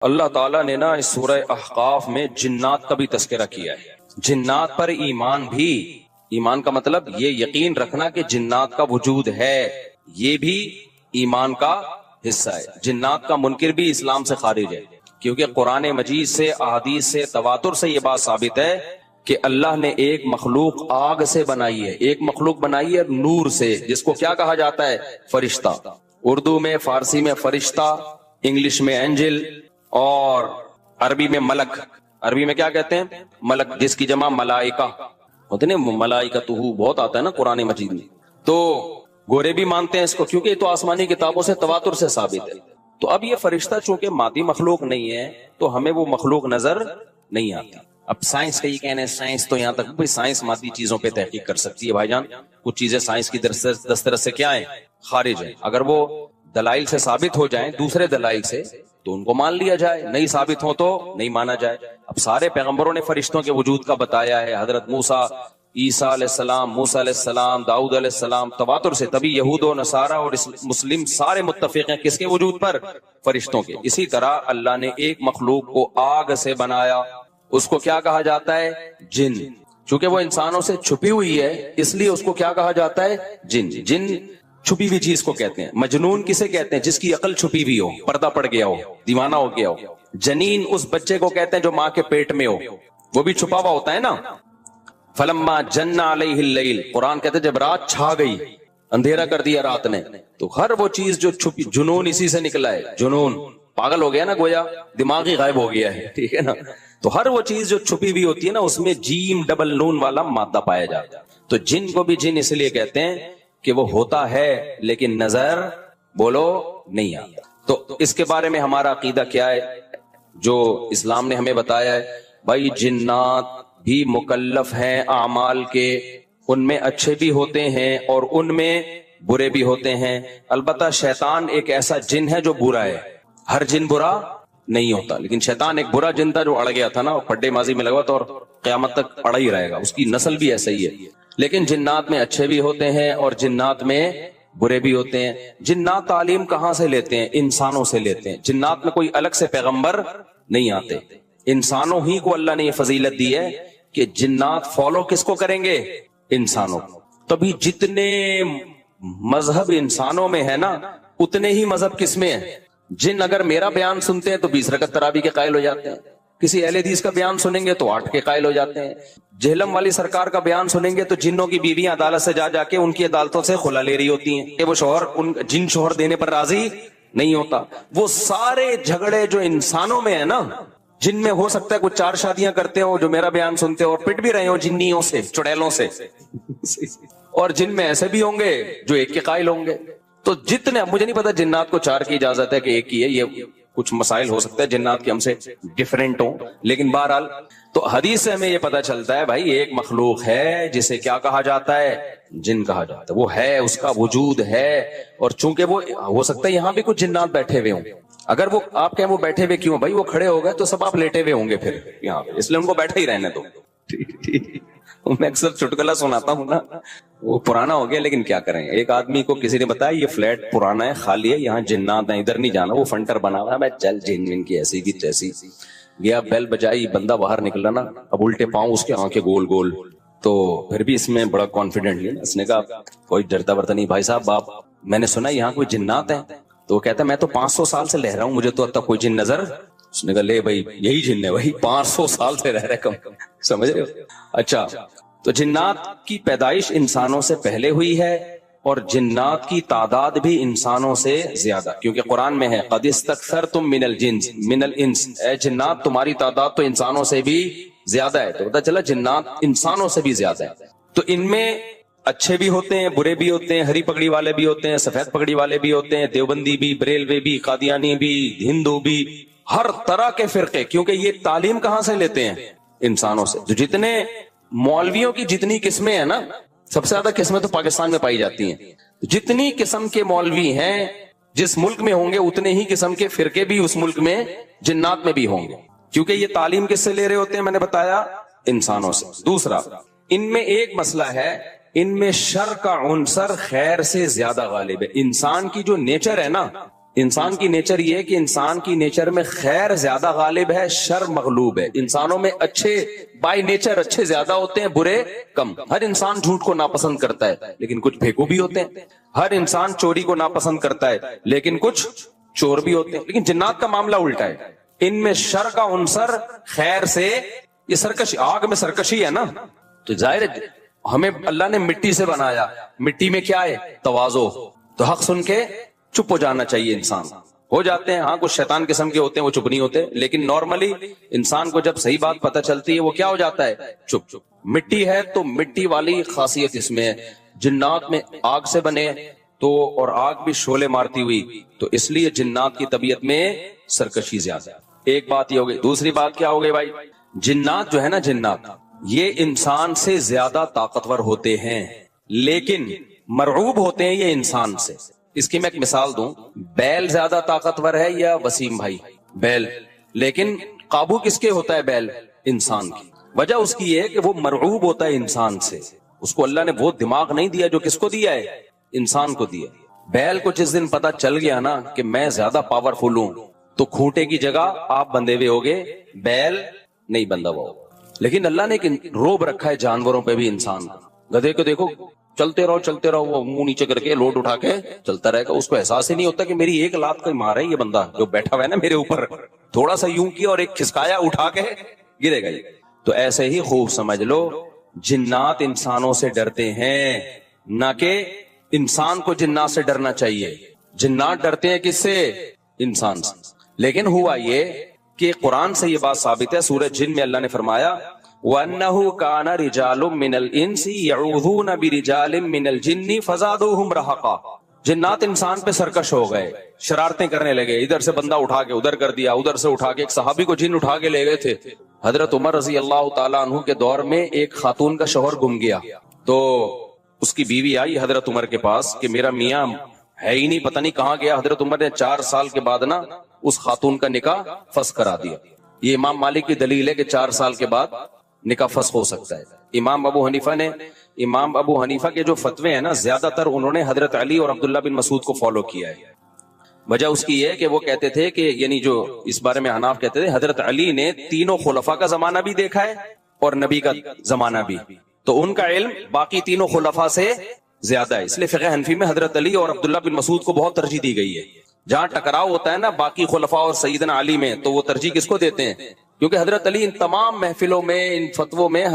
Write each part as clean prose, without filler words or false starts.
اللہ تعالیٰ نے نا اس سورہ احقاف میں جنات کا بھی تذکرہ کیا ہے. جنات پر ایمان بھی، ایمان کا مطلب یہ یقین رکھنا کہ جنات کا وجود ہے، یہ بھی ایمان کا حصہ ہے. جنات کا منکر بھی اسلام سے خارج ہے، کیونکہ قرآن مجید سے، احادیث سے، تواتر سے یہ بات ثابت ہے کہ اللہ نے ایک مخلوق آگ سے بنائی ہے، ایک مخلوق بنائی ہے نور سے، جس کو کیا کہا جاتا ہے؟ فرشتہ. اردو میں، فارسی میں فرشتہ، انگلش میں اینجل، اور عربی میں ملک. عربی میں کیا کہتے ہیں؟ ملک، جس کی جمع ملائکہ ہوتے ہیں. ملائکتہ بہت آتا ہے نا قرآن مجید میں. تو گورے بھی مانتے ہیں اس کو، کیونکہ یہ تو آسمانی کتابوں سے تواتر سے ثابت ہے. تو اب یہ فرشتہ چونکہ مادی مخلوق نہیں ہے تو ہمیں وہ مخلوق نظر نہیں آتی. اب سائنس کا یہ کہنا ہے، سائنس تو یہاں تک، سائنس مادی چیزوں پہ تحقیق کر سکتی ہے بھائی جان. کچھ چیزیں سائنس کی دسترس سے کیا ہیں؟ خارج ہیں. اگر وہ دلائل سے ثابت ہو جائیں، دوسرے دلائل سے، تو ان کو مان لیا جائے، نہیں ثابت ہو تو نہیں مانا جائے. اب سارے پیغمبروں نے فرشتوں کے وجود کا بتایا ہے. حضرت موسیٰ، عیسیٰ علیہ السلام، موسیٰ علیہ السلام، داؤد علیہ السلام، تواتر سے. تبھی یہود و نصارہ اور مسلم سارے متفق ہیں کس کے وجود پر؟ فرشتوں کے. اسی طرح اللہ نے ایک مخلوق کو آگ سے بنایا، اس کو کیا کہا جاتا ہے؟ جن. چونکہ وہ انسانوں سے چھپی ہوئی ہے اس لیے اس کو کیا کہا جاتا ہے؟ جن. جن چھپی ہوئی چیز کو کہتے ہیں. مجنون کسے کہتے ہیں؟ جس کی عقل چھپی ہوئی ہو، پردہ پڑ گیا ہو، دیوانہ ہو گیا ہو. جنین اس بچے کو کہتے ہیں جو ماں کے پیٹ میں ہو، وہ بھی چھپا ہوا ہوتا ہے نا. فلما جن علیہ اللیل، قرآن کہتے ہیں جب رات چھا گئی، اندھیرا کر دیا رات نے، تو ہر وہ چیز جو چھپی، جنون اسی سے نکلا ہے. جنون پاگل ہو گیا نا، گویا دماغ ہی غائب ہو گیا ہے. ٹھیک ہے نا. تو ہر وہ چیز جو چھپی ہوئی ہوتی ہے نا، اس میں جیم ڈبل نون والا مادہ پایا جاتا ہے. تو جن کو بھی جن اس لیے کہتے ہیں کہ وہ ہوتا ہے لیکن نظر بولو نہیں آتا. تو اس کے بارے میں ہمارا عقیدہ کیا ہے جو اسلام نے ہمیں بتایا ہے؟ بھائی جنات بھی مکلف ہیں اعمال کے، ان میں اچھے بھی ہوتے ہیں اور ان میں برے بھی ہوتے ہیں. البتہ شیطان ایک ایسا جن ہے جو برا ہے. ہر جن برا نہیں ہوتا، لیکن شیطان ایک برا جن تھا جو اڑ گیا تھا نا، پھڈے ماضی میں لگا تھا اور قیامت تک اڑا ہی رہے گا. اس کی نسل بھی ایسا ہی ہے. لیکن جنات میں اچھے بھی ہوتے ہیں اور جنات میں برے بھی ہوتے ہیں. جنات تعلیم کہاں سے لیتے ہیں؟ انسانوں سے لیتے ہیں. جنات میں کوئی الگ سے پیغمبر نہیں آتے. انسانوں ہی کو اللہ نے یہ فضیلت دی ہے کہ جنات فالو کس کو کریں گے؟ انسانوں. تبھی جتنے مذہب انسانوں میں ہے نا، اتنے ہی مذہب کس میں ہے؟ جن اگر میرا بیان سنتے ہیں تو 20 رکعت تراویح کے قائل ہو جاتے ہیں. کسی اہل حدیث کا بیان سنیں گے تو 8 کے قائل ہو جاتے ہیں. جہلم والی سرکار کا بیان سنیں گے تو جنوں کی بیویاں عدالت سے جا کے ان کی عدالتوں سے خلا لے رہی ہوتی ہیں کہ وہ شوہر جن شوہر دینے پر راضی نہیں ہوتا. وہ سارے جھگڑے جو انسانوں میں ہے نا، جن میں ہو سکتا ہے کچھ 4 شادیاں کرتے ہو جو میرا بیان سنتے ہو اور پٹ بھی رہے ہو جنیوں سے، چڑیلوں سے، اور جن میں ایسے بھی ہوں گے جو 1 کے قائل ہوں گے. تو جتنے، مجھے نہیں پتا جنات کو 4 کی اجازت ہے کہ 1 کی ہے، یہ کچھ مسائل ہو سکتا ہے جنات کے ہم سے ڈیفرنٹ ہوں، لیکن بہرحال تو حدیث سے ہمیں یہ پتا چلتا ہے بھائی ایک مخلوق ہے جسے کیا کہا جاتا ہے؟ جن کہا جاتا ہے. وہ ہے، اس کا وجود ہے. اور چونکہ وہ ہو سکتا ہے یہاں بھی کچھ جنات بیٹھے ہوئے ہوں. اگر وہ آپ کہیں وہ بیٹھے ہوئے کیوں بھائی؟ وہ کھڑے ہو گئے تو سب آپ لیٹے ہوئے ہوں گے پھر یہاں پہ، اس لیے ان کو بیٹھے ہی رہنے دو. میں اکثر چٹکلا سناتا ہوں نا، وہ پرانا ہو گیا لیکن کیا کریں. ایک آدمی کو کسی نے بتایا یہ فلیٹ پرانا ہے، خالی ہے، یہاں جنات ہیں، ادھر نہیں جانا. وہ فنٹر بنا ہوا ہے. میں چل جن کی ایسی کی تیسی گیا، بیل بجائی، بندہ باہر نکلا نا، اب الٹے پاؤں اس کے آنکھیں گول گول. تو پھر بھی اس میں بڑا کانفیڈنٹ نہیں، اس نے کہا کوئی ڈرتا ورتا نہیں بھائی صاحب، آپ میں نے سنا یہاں کوئی جنات ہیں. تو وہ کہتا ہے میں تو 500 سال سے رہ رہا ہوں، مجھے تو اب تک کوئی جن نظر. اس نے کہا لے بھائی یہی جن ہے بھائی، 500 سال سے رہ رہے کم، سمجھ رہے ہو. اچھا، تو جنات کی پیدائش انسانوں سے پہلے ہوئی ہے اور جنات کی تعداد بھی انسانوں سے زیادہ، کیونکہ قرآن میں ہے قد استکثرتم من الانس، اے جنات تمہاری تعداد تو انسانوں سے بھی زیادہ ہے. تو پتہ چلا جنات انسانوں سے بھی زیادہ ہے. تو ان میں اچھے بھی ہوتے ہیں، برے بھی ہوتے ہیں، ہری پگڑی والے بھی ہوتے ہیں، سفید پگڑی والے بھی ہوتے ہیں، دیوبندی بھی، بریلوی بھی، قادیانی بھی، ہندو بھی، ہر طرح کے فرقے. کیونکہ یہ تعلیم کہاں سے لیتے ہیں؟ انسانوں سے. جو جتنے مولویوں کی جتنی قسمیں ہیں نا، سب سے زیادہ قسمیں تو پاکستان میں پائی جاتی ہیں. جتنی قسم کے مولوی ہیں جس ملک میں ہوں گے اتنے ہی قسم کے فرقے بھی اس ملک میں جنات میں بھی ہوں گے، کیونکہ یہ تعلیم کس سے لے رہے ہوتے ہیں؟ میں نے بتایا انسانوں سے. دوسرا، ان میں ایک مسئلہ ہے، ان میں شر کا عنصر خیر سے زیادہ غالب ہے. انسان کی جو نیچر ہے نا، انسان کی نیچر یہ ہے کہ انسان کی نیچر میں خیر زیادہ غالب ہے، شر مغلوب ہے. انسانوں میں اچھے بائی نیچر اچھے زیادہ ہوتے ہیں، برے کم. ہر انسان جھوٹ کو ناپسند کرتا ہے لیکن کچھ بھیکو بھی ہوتے ہیں. ہر انسان چوری کو ناپسند کرتا ہے لیکن کچھ چور بھی ہوتے ہیں. لیکن جنات کا معاملہ الٹا ہے، ان میں شر کا عنصر خیر سے، یہ سرکشی، آگ میں سرکشی ہے نا. تو ظاہر ہے ہمیں اللہ نے مٹی سے بنایا، مٹی میں کیا ہے؟ تواضع. تو حق سن کے چپ ہو جانا چاہیے. انسان ہو جاتے ہیں، ہاں کچھ شیطان قسم کے ہوتے ہیں وہ چپ نہیں ہوتے، لیکن نارملی انسان کو جب صحیح بات پتہ چلتی ہے وہ کیا ہو جاتا ہے؟ چپ. مٹی ہے تو مٹی والی خاصیت اس میں ہے. جنات میں آگ سے بنے تو، اور آگ بھی شعلے مارتی ہوئی، تو اس لیے جنات کی طبیعت میں سرکشی زیادہ. ایک بات یہ ہو گئی. دوسری بات کیا ہو گئی بھائی؟ جنات جو ہے نا، جنات یہ انسان سے زیادہ طاقتور ہوتے ہیں لیکن مرعوب ہوتے ہیں یہ انسان سے. اس کی میں ایک مثال دوں، بیل زیادہ طاقتور ہے یا وسیم بھائی؟ بیل. لیکن قابو کس کے ہوتا ہے بیل؟ انسان کی. وجہ اس کی یہ ہے کہ وہ مرعوب ہوتا ہے انسان سے. اس کو اللہ نے وہ دماغ نہیں دیا جو کس کو دیا ہے؟ انسان کو دیا. بیل کو جس دن پتا چل گیا نا کہ میں زیادہ پاورفل ہوں تو کھوٹے کی جگہ آپ بندھے ہوئے ہوگے، بیل نہیں بندھا ہوا ہوگا. لیکن اللہ نے ایک روب رکھا ہے جانوروں پہ بھی انسان کا. گدھے کو دیکھو چلتے رہو وہ منہ نیچے کر کے لوڈ اٹھا کے چلتا رہے گا. اس کو احساس ہی نہیں ہوتا کہ میری ایک لات کا مار ہے یہ بندہ جو بیٹھا ہوا ہے نا میرے اوپر، تھوڑا سا یوں کیا اور ایک کھسکایا اٹھا کے گرے گا. تو ایسے ہی خوب سمجھ لو جنات انسانوں سے ڈرتے ہیں، نہ کہ انسان کو جنات سے ڈرنا چاہیے. جنات ڈرتے ہیں کس سے؟ انسان سے. لیکن ہوا یہ کہ قرآن سے یہ بات ثابت ہے. سورہ جن میں اللہ نے فرمایا وَأَنَّهُ كَانَ رِجَالٌ مِّنَ الْإِنسِ يَعُوذُونَ بِرِجَالٍ مِّنَ الْجِنِّ فَزَادُوهُمْ رَهَقًا. جنات انسان پہ سرکش ہو گئے، شرارتیں کرنے لگے. ادھر سے بندہ اٹھا کے ادھر کر دیا، ادھر سے اٹھا کے. ایک صحابی کو جن اٹھا کے لے گئے تھے. حضرت عمر رضی اللہ تعالیٰ عنہ کے دور میں ایک خاتون کا شوہر گم گیا تو اس کی بیوی آئی حضرت عمر کے پاس کہ میرا میاں ہے ہی نہیں، پتہ نہیں کہاں گیا. حضرت عمر نے 4 سال کے بعد نا اس خاتون کا نکاح فسخ کرا دیا. یہ امام مالک کی دلیل ہے کہ 4 سال کے بعد نکاح فسخ ہو سکتا ہے. امام ابو حنیفہ کے جو فتوے ہیں نا زیادہ تر انہوں نے حضرت علی اور عبداللہ بن مسعود کو فالو کیا ہے. وجہ اس کی یہ ہے کہ وہ کہتے تھے کہ یعنی جو اس بارے میں حناف کہتے تھے حضرت علی نے تینوں خلفاء کا زمانہ بھی دیکھا ہے اور نبی کا زمانہ بھی، تو ان کا علم باقی تینوں خلفاء سے زیادہ ہے. اس لیے فقہ حنفی میں حضرت علی اور عبداللہ بن مسعود کو بہت ترجیح دی گئی ہے. جہاں ٹکراؤ ہوتا ہے نا باقی خلفاء اور سیدنا علی میں تو وہ ترجیح کس کو دیتے ہیں؟ کیونکہ حضرت علی ان تمام محفلوں میں ان فتووں میں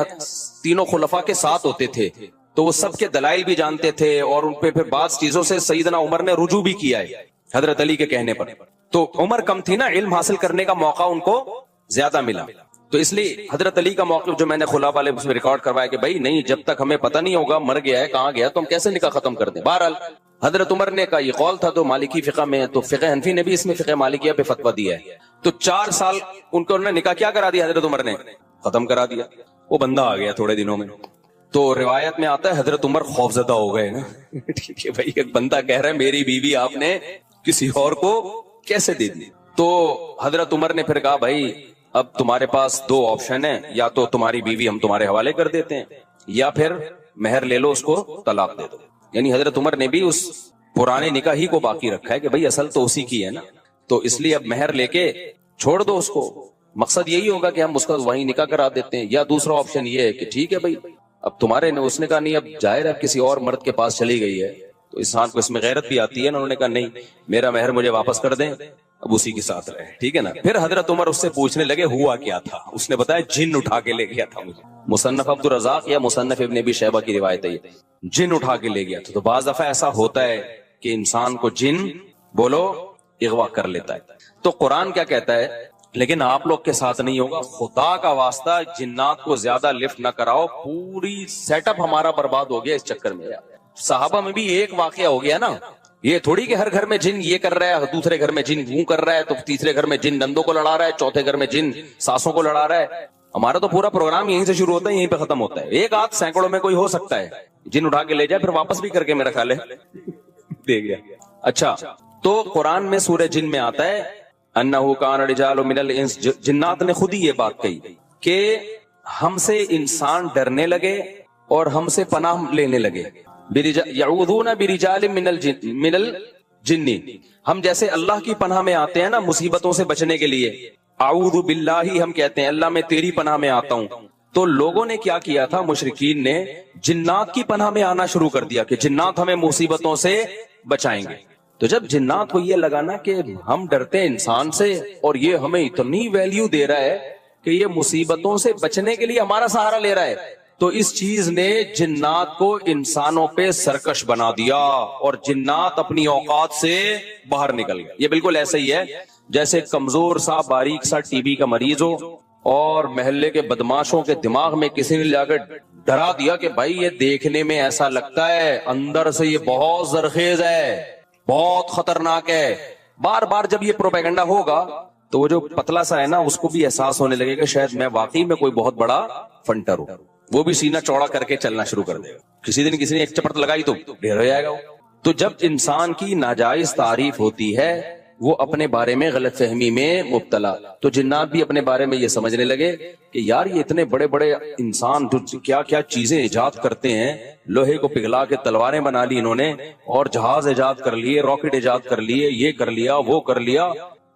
تینوں خلفاء کے ساتھ ہوتے تھے تو وہ سب کے دلائل بھی جانتے تھے اور ان پہ پھر بعض چیزوں سے سیدنا عمر نے رجوع بھی کیا ہے حضرت علی کے کہنے پر. تو عمر کم تھی نا، علم حاصل کرنے کا موقع ان کو زیادہ ملا. تو اس لیے حضرت علی کا موقف جو میں نے خلا والے اس میں ریکارڈ کروایا کہ بھائی نہیں، جب تک ہمیں پتہ نہیں ہوگا مر گیا ہے کہاں گیا تو ہم کیسے نکاح ختم کر دیں. بہرحال حضرت عمر نے کا یہ قول تھا تو مالکی فقہ میں، تو فقہ حنفی نے بھی اس میں فقہ مالکیہ پہ فتویٰ دیا ہے. تو 4 سال ان کو انہوں نے نکاح کیا کرا دیا، حضرت عمر نے ختم کرا دیا. وہ بندہ آ گیا تھوڑے دنوں میں. تو روایت میں آتا ہے حضرت عمر خوفزدہ ہو گئے نا ٹھیک ہے بھائی، ایک بندہ کہہ رہا ہے میری بیوی آپ نے کسی اور کو کیسے دے دی. تو حضرت عمر نے پھر کہا بھائی اب تمہارے پاس 2 آپشن ہیں، یا تو تمہاری بیوی ہم تمہارے حوالے کر دیتے ہیں یا پھر مہر لے لو، اس کو طلاق دے دو. یعنی حضرت عمر نے بھی اس پرانے نکاح ہی کو باقی رکھا ہے کہ بھائی اصل تو اسی کی ہے نا، تو اس لیے اب مہر لے کے چھوڑ دو اس کو. مقصد یہی ہوگا کہ ہم اس کا وہیں نکاح کرا دیتے ہیں. یا دوسرا آپشن یہ ہے کہ ٹھیک ہے بھائی اب تمہارے نے، اس نے کہا نہیں اب ظاہر ہے کسی اور مرد کے پاس چلی گئی ہے تو انسان کو اس میں غیرت بھی آتی ہے نا. انہوں نے کہا نہیں میرا مہر مجھے واپس کر دیں، اب اسی کے ساتھ رہے. ٹھیک ہے نا. پھر حضرت عمر اس سے پوچھنے لگے ہوا کیا تھا. اس نے بتایا جن اٹھا کے لے گیا تھا مجھے. مصنف عبد الرزاق یا مصنف ابن ابی شیبہ کی روایت ہے، جن اٹھا کے لے گیا تھا. تو بعض دفعہ ایسا ہوتا ہے کہ انسان کو جن بولو اغوا کر لیتا ہے. تو قرآن کیا کہتا ہے، لیکن آپ لوگ کے ساتھ نہیں ہوگا. خدا کا واسطہ جنات کو زیادہ لفٹ نہ کراؤ، پوری سیٹ اپ ہمارا برباد ہو گیا اس چکر میں. صحابہ میں بھی ایک واقعہ ہو گیا نا، یہ تھوڑی کہ ہر گھر میں جن یہ کر رہا ہے، دوسرے گھر میں جن وہ کر رہا ہے، تو تیسرے گھر میں جن نندوں کو لڑا رہا ہے، چوتھے گھر میں جن ساسوں کو لڑا رہا ہے. ہمارا تو پورا پروگرام یہیں سے شروع ہوتا ہے یہیں پہ ختم ہوتا ہے. ایک آدھ سینکڑوں میں کوئی ہو سکتا ہے جن اٹھا کے لے جائے پھر واپس بھی کر کے میرا خیال ہے دے گیا. اچھا تو قرآن میں سورہ جن میں آتا ہے انہو کان رجال من الانس، جنات نے خود ہی یہ بات کہی کہ ہم سے انسان ڈرنے لگے اور ہم سے پناہ لینے لگے. یعوذون برجال من جنی. ہم جیسے اللہ کی پناہ میں آتے ہیں نا مصیبتوں سے بچنے کے لیے, اعوذ باللہ ہم کہتے ہیں اللہ میں تیری پناہ میں آتا ہوں. تو لوگوں نے کیا کیا تھا, مشرکین نے جنات کی پناہ میں آنا شروع کر دیا کہ جنات ہمیں مصیبتوں سے بچائیں گے. تو جب جنات کو یہ لگا نا کہ ہم ڈرتے ہیں انسان سے اور یہ ہمیں اتنی ویلیو دے رہا ہے کہ یہ مصیبتوں سے بچنے کے لیے ہمارا سہارا لے رہا ہے, تو اس چیز نے جنات کو انسانوں پہ سرکش بنا دیا اور جنات اپنی اوقات سے باہر نکل گئے. یہ بالکل ایسا ہی ہے جیسے کمزور سا باریک سا ٹی بی کا مریض ہو اور محلے کے بدماشوں کے دماغ میں کسی نے جا کر ڈرا دیا کہ بھائی یہ دیکھنے میں ایسا لگتا ہے, اندر سے یہ بہت زرخیز ہے, بہت خطرناک ہے. بار بار جب یہ پروپیگنڈا ہوگا تو وہ جو پتلا سا ہے نا اس کو بھی احساس ہونے لگے کہ شاید میں واقعی میں کوئی بہت بڑا فنٹر ہوں. وہ بھی سینہ چوڑا کر کے چلنا شروع کر دے گا. کسی دن کسی نے ایک چپٹ لگائی تو ڈھیر ہو جائے گا. تو جب انسان کی ناجائز تعریف ہوتی ہے وہ اپنے بارے میں غلط فہمی میں مبتلا, تو جنات بھی اپنے بارے میں یہ سمجھنے لگے کہ یار یہ اتنے بڑے بڑے انسان جو کیا کیا چیزیں ایجاد کرتے ہیں, لوہے کو پگھلا کے تلواریں بنا لی انہوں نے, اور جہاز ایجاد کر لیے, راکٹ ایجاد کر لیے, یہ کر لیا وہ کر لیا,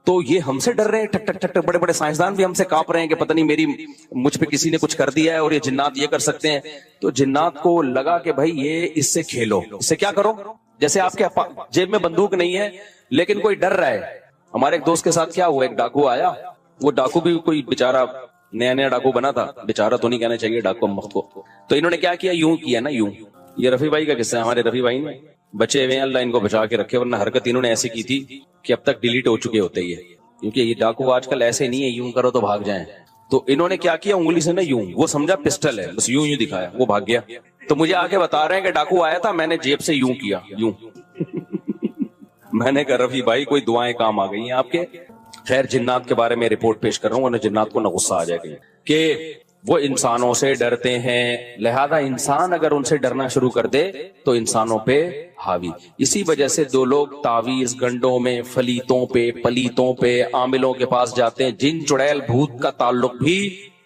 تو یہ ہم سے ڈر رہے ہیں. ٹک ٹک ٹک ٹک بڑے بڑے سائنسدان بھی ہم سے کانپ رہے ہیں کہ پتہ نہیں مجھ پہ کسی نے کچھ کر دیا ہے اور یہ جنات یہ کر سکتے ہیں. تو جنات کو لگا کہ بھائی یہ اس سے کھیلو, اس سے کیا کرو, جیسے آپ کے جیب میں بندوق نہیں ہے لیکن کوئی ڈر رہا ہے. ہمارے ایک دوست کے ساتھ کیا ہوا, ایک ڈاکو آیا, وہ ڈاکو بھی کوئی بیچارہ نیا نیا ڈاکو بنا تھا, بیچارہ تو نہیں کہنا چاہیے ڈاکو مخت کو. تو انہوں نے کیا کیا, یوں کیا نا یوں. یہ رفیع بھائی کا قصہ ہے, ہمارے رفیع بھائی نے بچے ہوئے ہیں, اللہ ان کو بچا کے رکھے, ورنہ حرکت انہوں نے ایسی کی تھی کہ اب تک ڈیلیٹ ہو چکے ہوتے ہی ہے, کیونکہ یہ ڈاکو آج کل ایسے نہیں ہے یوں کرو تو بھاگ جائیں. تو انہوں نے کیا کیا, انگلی سے نا یوں, وہ سمجھا پسٹل ہے, بس یوں یوں دکھایا, وہ بھاگ گیا. تو مجھے آ کے بتا رہے ہیں کہ ڈاکو آیا تھا, میں نے جیب سے یوں کیا, یوں. میں نے کہا رفیع بھائی کوئی دعائیں کام آ گئی ہیں آپ کے. خیر جنات کے بارے میں رپورٹ پیش کر رہا ہوں ورنہ جنات کو نہ غصہ آ جائے گا کہ وہ انسانوں سے ڈرتے ہیں, لہذا انسان اگر ان سے ڈرنا شروع کر دے تو انسانوں پہ حاوی. اسی وجہ سے دو لوگ تعویذ گنڈوں میں فلیتوں پہ پلیتوں پہ عاملوں کے پاس جاتے ہیں, جن چڑیل بھوت کا تعلق بھی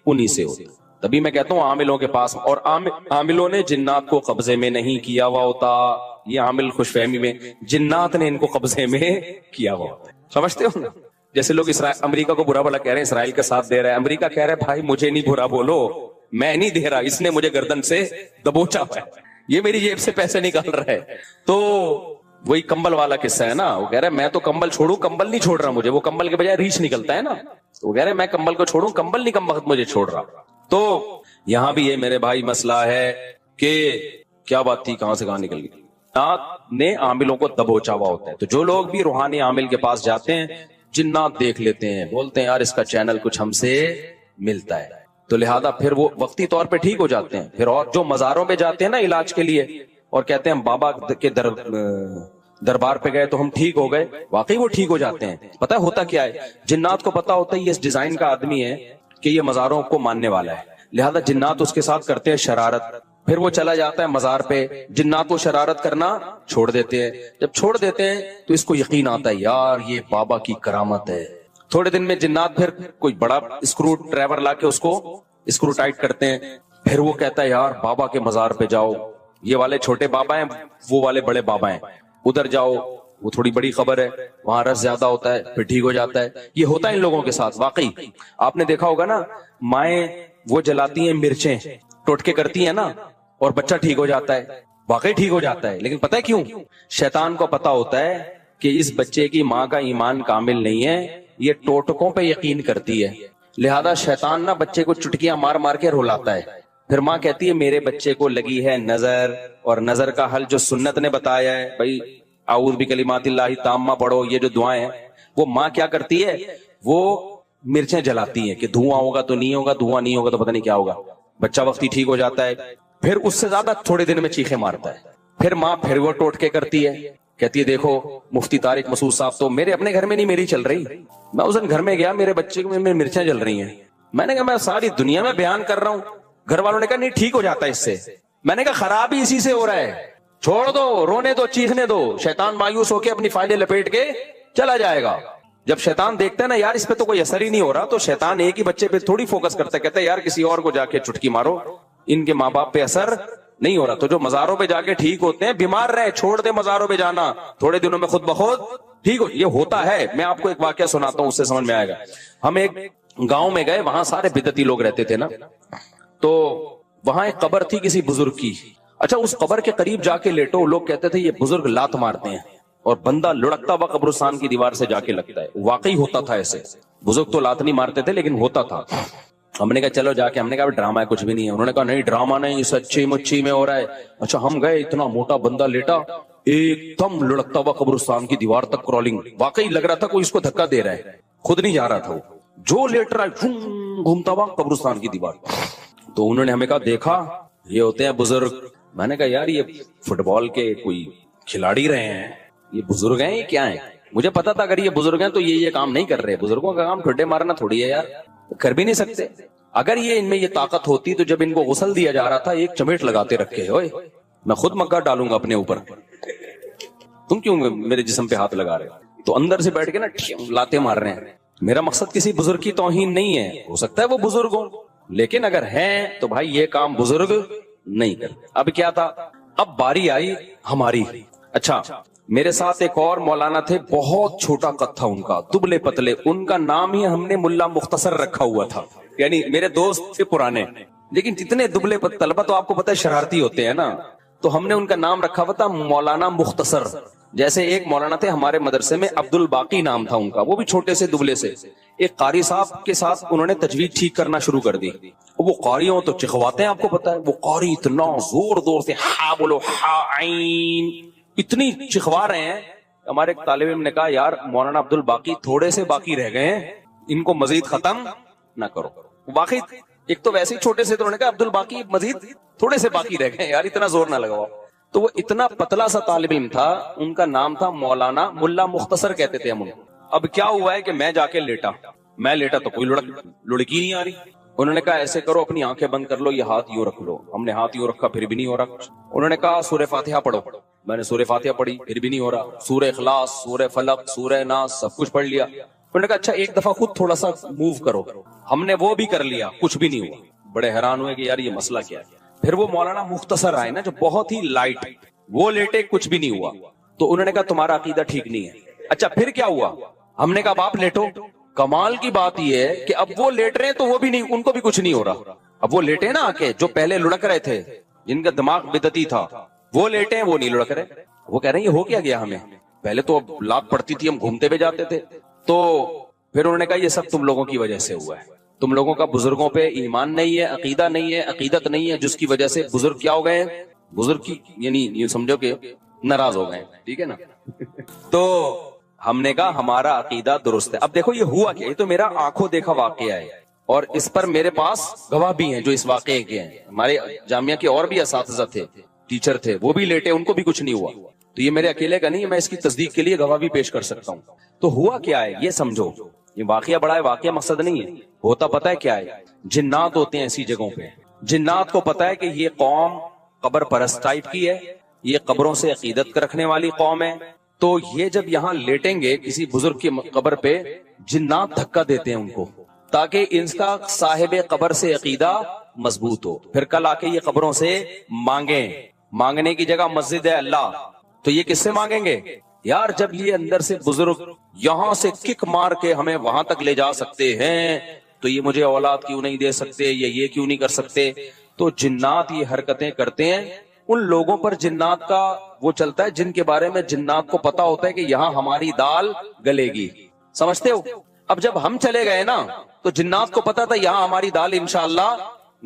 انہی سے ہوتا. تبھی میں کہتا ہوں عاملوں کے پاس, اور عاملوں نے جنات کو قبضے میں نہیں کیا ہوا ہوتا. یہ عامل خوش فہمی میں, جنات نے ان کو قبضے میں کیا ہوا ہوتا ہے. سمجھتے ہو نا, جیسے لوگ امریکہ کو برا بھلا کہہ رہے ہیں, اسرائیل کا ساتھ دے رہا ہے, امریکہ کہہ رہا ہے بھائی مجھے نہیں برا بولو, میں نہیں دے رہا, اس نے مجھے گردن سے دبوچا ہوا ہے, یہ میری جیب سے پیسے نکال رہا ہے. تو وہی کمبل والا قصہ ہے نا, وہ کہہ رہا ہے میں تو کمبل چھوڑوں, کمبل نہیں چھوڑ رہا مجھے, وہ کمبل کے بجائے ریچھ نکلتا ہے نا, وہ کہہ رہے میں کمبل کو چھوڑوں, کمبل نہیں کم وقت مجھے چھوڑ رہا. تو یہاں بھی یہ میرے بھائی مسئلہ ہے کہ کیا بات تھی, کہاں سے کہاں نکل گئی. نے عاملوں کو دبوچا ہوا ہوتا ہے. تو جو لوگ بھی روحانی عامل کے پاس جاتے ہیں جنات دیکھ لیتے ہیں, بولتے ہیں یار اس کا چینل کچھ ہم سے ملتا ہے, تو لہذا پھر وہ وقتی طور پہ ٹھیک ہو جاتے ہیں. پھر اور جو مزاروں پہ جاتے ہیں نا علاج کے لیے اور کہتے ہیں ہم بابا کے دربار پہ گئے تو ہم ٹھیک ہو گئے, واقعی وہ ٹھیک ہو جاتے ہیں. پتہ ہوتا کیا ہے, جنات کو پتا ہوتا ہے یہ اس ڈیزائن کا آدمی ہے کہ یہ مزاروں کو ماننے والا ہے, لہذا جنات اس کے ساتھ کرتے ہیں شرارت. پھر وہ چلا جاتا ہے مزار پہ, جنات کو شرارت کرنا چھوڑ دیتے ہیں. جب چھوڑ دیتے ہیں تو اس کو یقین آتا ہے یار یہ بابا کی کرامت ہے. تھوڑے دن میں جنات پھر کوئی بڑا اسکرو ڈرائیور لا کے اس کو اسکرو ٹائٹ کرتے ہیں. پھر وہ کہتا ہے یار بابا کے مزار پہ جاؤ, یہ والے چھوٹے بابا ہیں, وہ والے بڑے بابا ہیں, ادھر جاؤ, وہ تھوڑی بڑی خبر ہے, وہاں رس زیادہ ہوتا ہے, پھر ٹھیک ہو جاتا ہے. یہ ہوتا ہے ان لوگوں کے ساتھ. واقعی آپ نے دیکھا ہوگا نا, مائیں وہ جلاتی ہیں مرچیں, ٹوٹکے کرتی ہیں نا, اور بچہ ٹھیک ہو جاتا ہے, واقعی ٹھیک ہو جاتا ہے. لیکن پتہ ہے کیوں, شیطان کو پتا ہوتا ہے کہ اس بچے کی ماں کا ایمان کامل نہیں ہے, یہ ٹوٹکوں پہ یقین کرتی ہے, لہذا شیطان نہ بچے کو چٹکیاں مار مار کے رلاتا ہے. پھر ماں کہتی ہے میرے بچے کو لگی ہے نظر, اور نظر کا حل جو سنت نے بتایا ہے, بھائی اعوذ بکلمات اللہ تامہ پڑھو, یہ جو دعائیں ہیں, وہ ماں کیا کرتی ہے, وہ مرچیں جلاتی ہیں کہ دھواں ہوگا تو نہیں ہوگا, دھواں نہیں ہوگا تو پتہ نہیں کیا ہوگا. بچہ وقتی ٹھیک ہو جاتا ہے, پھر اس سے زیادہ تھوڑے دن میں چیخیں مارتا ہے. پھر ماں پھر وہ ٹوٹکے کرتی ہے, کہتی ہے دیکھو مفتی طارق مسعود صاحب تو میرے اپنے گھر میں نہیں میری چل رہی, میں اس دن گھر میں گیا میرے بچے کو مرچیں جل رہی ہیں. میں نے کہا میں ساری دنیا میں بیان کر رہا ہوں. گھر والوں نے کہا نہیں ٹھیک ہو جاتا ہے اس سے. میں نے کہا خرابی اسی سے ہو رہا ہے, چھوڑ دو, رونے دو, چیخنے دو, شیطان مایوس ہو کے اپنی فائلیں لپیٹ کے چلا جائے گا. جب شیطان دیکھتا ہے نا یار اس پہ تو کوئی اثر ہی نہیں ہو رہا, تو شیطان ایک ہی بچے پہ تھوڑی فوکس کرتا ہے, کہتا ہے یار کسی اور کو جا کے چٹکی مارو, ان کے ماں باپ پہ اثر نہیں ہو رہا. تو جو مزاروں پہ جا کے ٹھیک ہوتے ہیں, بیمار رہے چھوڑ دے مزاروں پہ جانا, تھوڑے دنوں میں خود بخود ٹھیک ہو. یہ ہوتا ہے. میں آپ کو ایک واقعہ سناتا ہوں, اس سے سمجھ میں آئے گا. ہم ایک گاؤں میں گئے, وہاں سارے بدعتی لوگ رہتے تھے نا, تو وہاں ایک قبر تھی کسی بزرگ کی. اچھا, اس قبر کے قریب جا کے لیٹو, لوگ کہتے تھے یہ بزرگ لات مارتے ہیں, اور بندہ لڑکتا ہوا قبرستان کی دیوار سے جا کے لگتا ہے. واقعی ہوتا تھا ایسے. بزرگ تو لات نہیں مارتے تھے لیکن ہوتا تھا. ہم نے کہا چلو جا کے, ہم نے کہا ڈرامہ ہے, کچھ بھی نہیں ہے. انہوں نے کہا نہیں ڈرامہ نہیں, سچی مچی میں ہو رہا ہے. اچھا, ہم گئے, اتنا موٹا بندہ لیٹا, ایک دم لڑکتا ہوا قبرستان کی دیوار تک کرالنگ. واقعی لگ رہا تھا کوئی اس کو دھکا دے رہا ہے, خود نہیں جا رہا تھا وہ, جو لیٹ رہا ہے گھومتا ہوا قبرستان کی دیوار. تو انہوں نے ہمیں کہا دیکھا یہ ہوتے ہیں بزرگ. میں نے کہا یار یہ فٹ بال کے کوئی کھلاڑی رہے ہیں, یہ بزرگ ہیں یہ کیا ہیں؟ مجھے پتا تھا اگر یہ بزرگ ہیں تو یہ کام نہیں کر رہے. بزرگوں کا کام ٹھڈے مارنا تھوڑی ہے یار, کر بھی نہیں سکتے. اگر یہ ان میں یہ طاقت ہوتی تو جب ان کو غسل دیا جا رہا تھا ایک چمیٹ لگاتے رکھے, ہوئے میں خود مگا ڈالوں گا اپنے اوپر, تم کیوں میرے جسم پہ ہاتھ لگا رہے ہو؟ تو اندر سے بیٹھ کے نا لاتے مار رہے ہیں. میرا مقصد کسی بزرگ کی توہین نہیں ہے, ہو سکتا ہے وہ بزرگ ہوں, لیکن اگر ہیں تو بھائی یہ کام بزرگ نہیں کرتے. اب کیا تھا, اب باری آئی ہماری. اچھا, میرے ساتھ ایک اور مولانا تھے, بہت چھوٹا قد تھا ان کا, دبلے پتلے. ان کا نام ہی ہم نے ملا مختصر رکھا ہوا تھا, یعنی میرے دوست تھے پرانے, لیکن جتنے دبلے طلبہ تو آپ کو پتہ ہے شرارتی ہوتے ہیں نا, تو ہم نے ان کا نام رکھا ہوا تھا مولانا مختصر. جیسے ایک مولانا تھے ہمارے مدرسے میں, عبد الباقی نام تھا ان کا, وہ بھی چھوٹے سے دبلے سے. ایک قاری صاحب کے ساتھ انہوں نے تجوید ٹھیک کرنا شروع کر دی. وہ قاریوں تو چکھواتے ہیں, آپ کو پتا ہے وہ قاری اتنا زور زور سے ہا بولو ہا عین اتنی چکھوا رہے ہیں. ہمارے ایک طالب علم نے کہا یار مولانا عبد الباقی تھوڑے سے باقی رہ گئے ہیں, ان کو مزید ختم نہ کرو. واقعی ایک تو ویسے ہی چھوٹے سے, تو انہوں نے کہا عبد الباقی مزید تھوڑے سے باقی رہ گئے یار, اتنا زور نہ لگاؤ. تو وہ اتنا پتلا سا طالب علم تھا, ان کا نام تھا مولانا ملا مختصر کہتے تھے ہم. اب کیا ہوا ہے کہ میں جا کے لیٹا, میں لیٹا تو کوئی لڑکی نہیں آ رہی. انہوں نے کہا ایسے کرو اپنی آنکھیں بند کر لو, یہ ہاتھ یوں رکھ لو. ہم نے ہاتھ یوں رکھا, پھر بھی نہیں ہو رہا. انہوں نے کہا سورہ فاتحہ پڑھو. میں نے سورہ فاتحہ پڑھی, پھر بھی نہیں ہو رہا. سورہ اخلاص, سورہ فلق, سورہ ناس, سب کچھ پڑھ لیا. انہوں نے کہا اچھا ایک دفعہ خود تھوڑا سا موو کرو. ہم نے وہ بھی کر لیا, کچھ بھی نہیں ہوا. بڑے حیران ہوئے کہ یار یہ مسئلہ کیا ہے. پھر وہ مولانا مختصر آئے نا, جو بہت ہی لائٹ, وہ لیٹے, کچھ بھی نہیں ہوا. تو انہوں نے کہا تمہارا عقیدہ ٹھیک نہیں ہے. اچھا پھر کیا ہوا؟ ہم نے کہا باپ لیٹو. کمال کی بات یہ ہے کہ اب وہ لیٹ رہے ہیں تو وہ بھی نہیں, ان کو بھی کچھ نہیں ہو رہا. اب وہ لیٹے نا آ کے, جو پہلے لڑک رہے تھے, جن کا دماغ بدعتی تھا, وہ لیٹے ہیں, وہ نہیں لڑک رہے. وہ کہہ رہے ہیں یہ ہو کیا گیا ہمیں, پہلے تو لات پڑتی تھی, ہم گھومتے ہوئے جاتے تھے. تو پھر انہوں نے کہا یہ سب تم لوگوں کی وجہ سے ہوا ہے. تم لوگوں کا بزرگوں پہ ایمان نہیں ہے, عقیدہ نہیں ہے, عقیدت نہیں ہے, جس کی وجہ سے بزرگ کیا ہو گئے ہیں, بزرگ کی یعنی یہ سمجھو کہ ناراض ہو گئے. ٹھیک ہے نا. تو ہم نے کہا ہمارا عقیدہ درست ہے. اب دیکھو یہ ہوا کیا, یہ تو میرا آنکھوں دیکھا واقعہ ہے, اور اس پر میرے پاس گواہ بھی ہیں جو اس واقعے کے ہیں. ہمارے جامعہ کے اور بھی اساتذہ تھے, ٹیچر تھے, وہ بھی لیٹے, ان کو بھی کچھ نہیں ہوا. تو یہ میرے اکیلے کا نہیں ہے, میں اس کی تصدیق کے لیے گواہ بھی پیش کر سکتا ہوں. تو ہوا کیا ہے یہ سمجھو, یہ واقعہ بڑا ہے, واقعہ مقصد نہیں ہے. ہوتا پتہ ہے کیا ہے, جنات ہوتے ہیں ایسی جگہوں پہ. جنات کو پتہ ہے کہ یہ قوم قبر پرست ٹائپ کی ہے, یہ قبروں سے عقیدت رکھنے والی قوم ہے. تو یہ جب یہاں لیٹیں گے کسی بزرگ کی قبر پہ, جنات دھکا دیتے ہیں ان کو, تاکہ ان کا صاحب قبر سے عقیدہ مضبوط ہو. پھر کل آ کے یہ قبروں سے مانگیں. مانگنے کی جگہ مسجد ہے اللہ, تو یہ کس سے مانگیں گے یار؟ جب یہ اندر سے بزرگ یہاں سے کک مار کے ہمیں وہاں تک لے جا سکتے ہیں, تو یہ مجھے اولاد کیوں نہیں دے سکتے, یا یہ کیوں نہیں کر سکتے. تو جنات یہ حرکتیں کرتے ہیں. ان لوگوں پر جنات کا وہ چلتا ہے جن کے بارے میں جنات کو پتا ہوتا ہے کہ یہاں ہماری دال گلے گی. سمجھتے ہو؟ اب جب ہم چلے گئے نا, تو جنات کو پتا تھا یہاں ہماری دال انشاءاللہ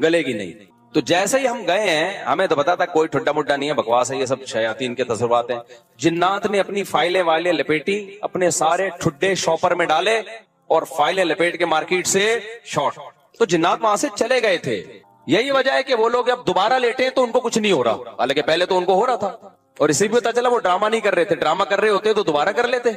گلے گی نہیں. تو جیسے ہی ہم گئے ہیں, ہمیں تو پتا تھا کوئی ٹھڈا مڈا نہیں ہے, بکواس ہے, یہ سب شیاطین کے تصورات ہیں. جنات نے اپنی فائلیں والے لپیٹی, اپنے سارے ٹھڈے شاپر میں ڈالے, اور فائلیں لپیٹ کے مارکیٹ سے شارٹ. تو جنات وہاں سے چلے گئے تھے. یہی وجہ ہے کہ وہ لوگ اب دوبارہ لیٹے تو ان کو کچھ نہیں ہو رہا, حالانکہ پہلے تو ان کو ہو رہا تھا. اور اسی بھی پتا چلا وہ ڈرامہ نہیں کر رہے تھے, ڈرامہ کر رہے ہوتے تو دوبارہ کر لیتے.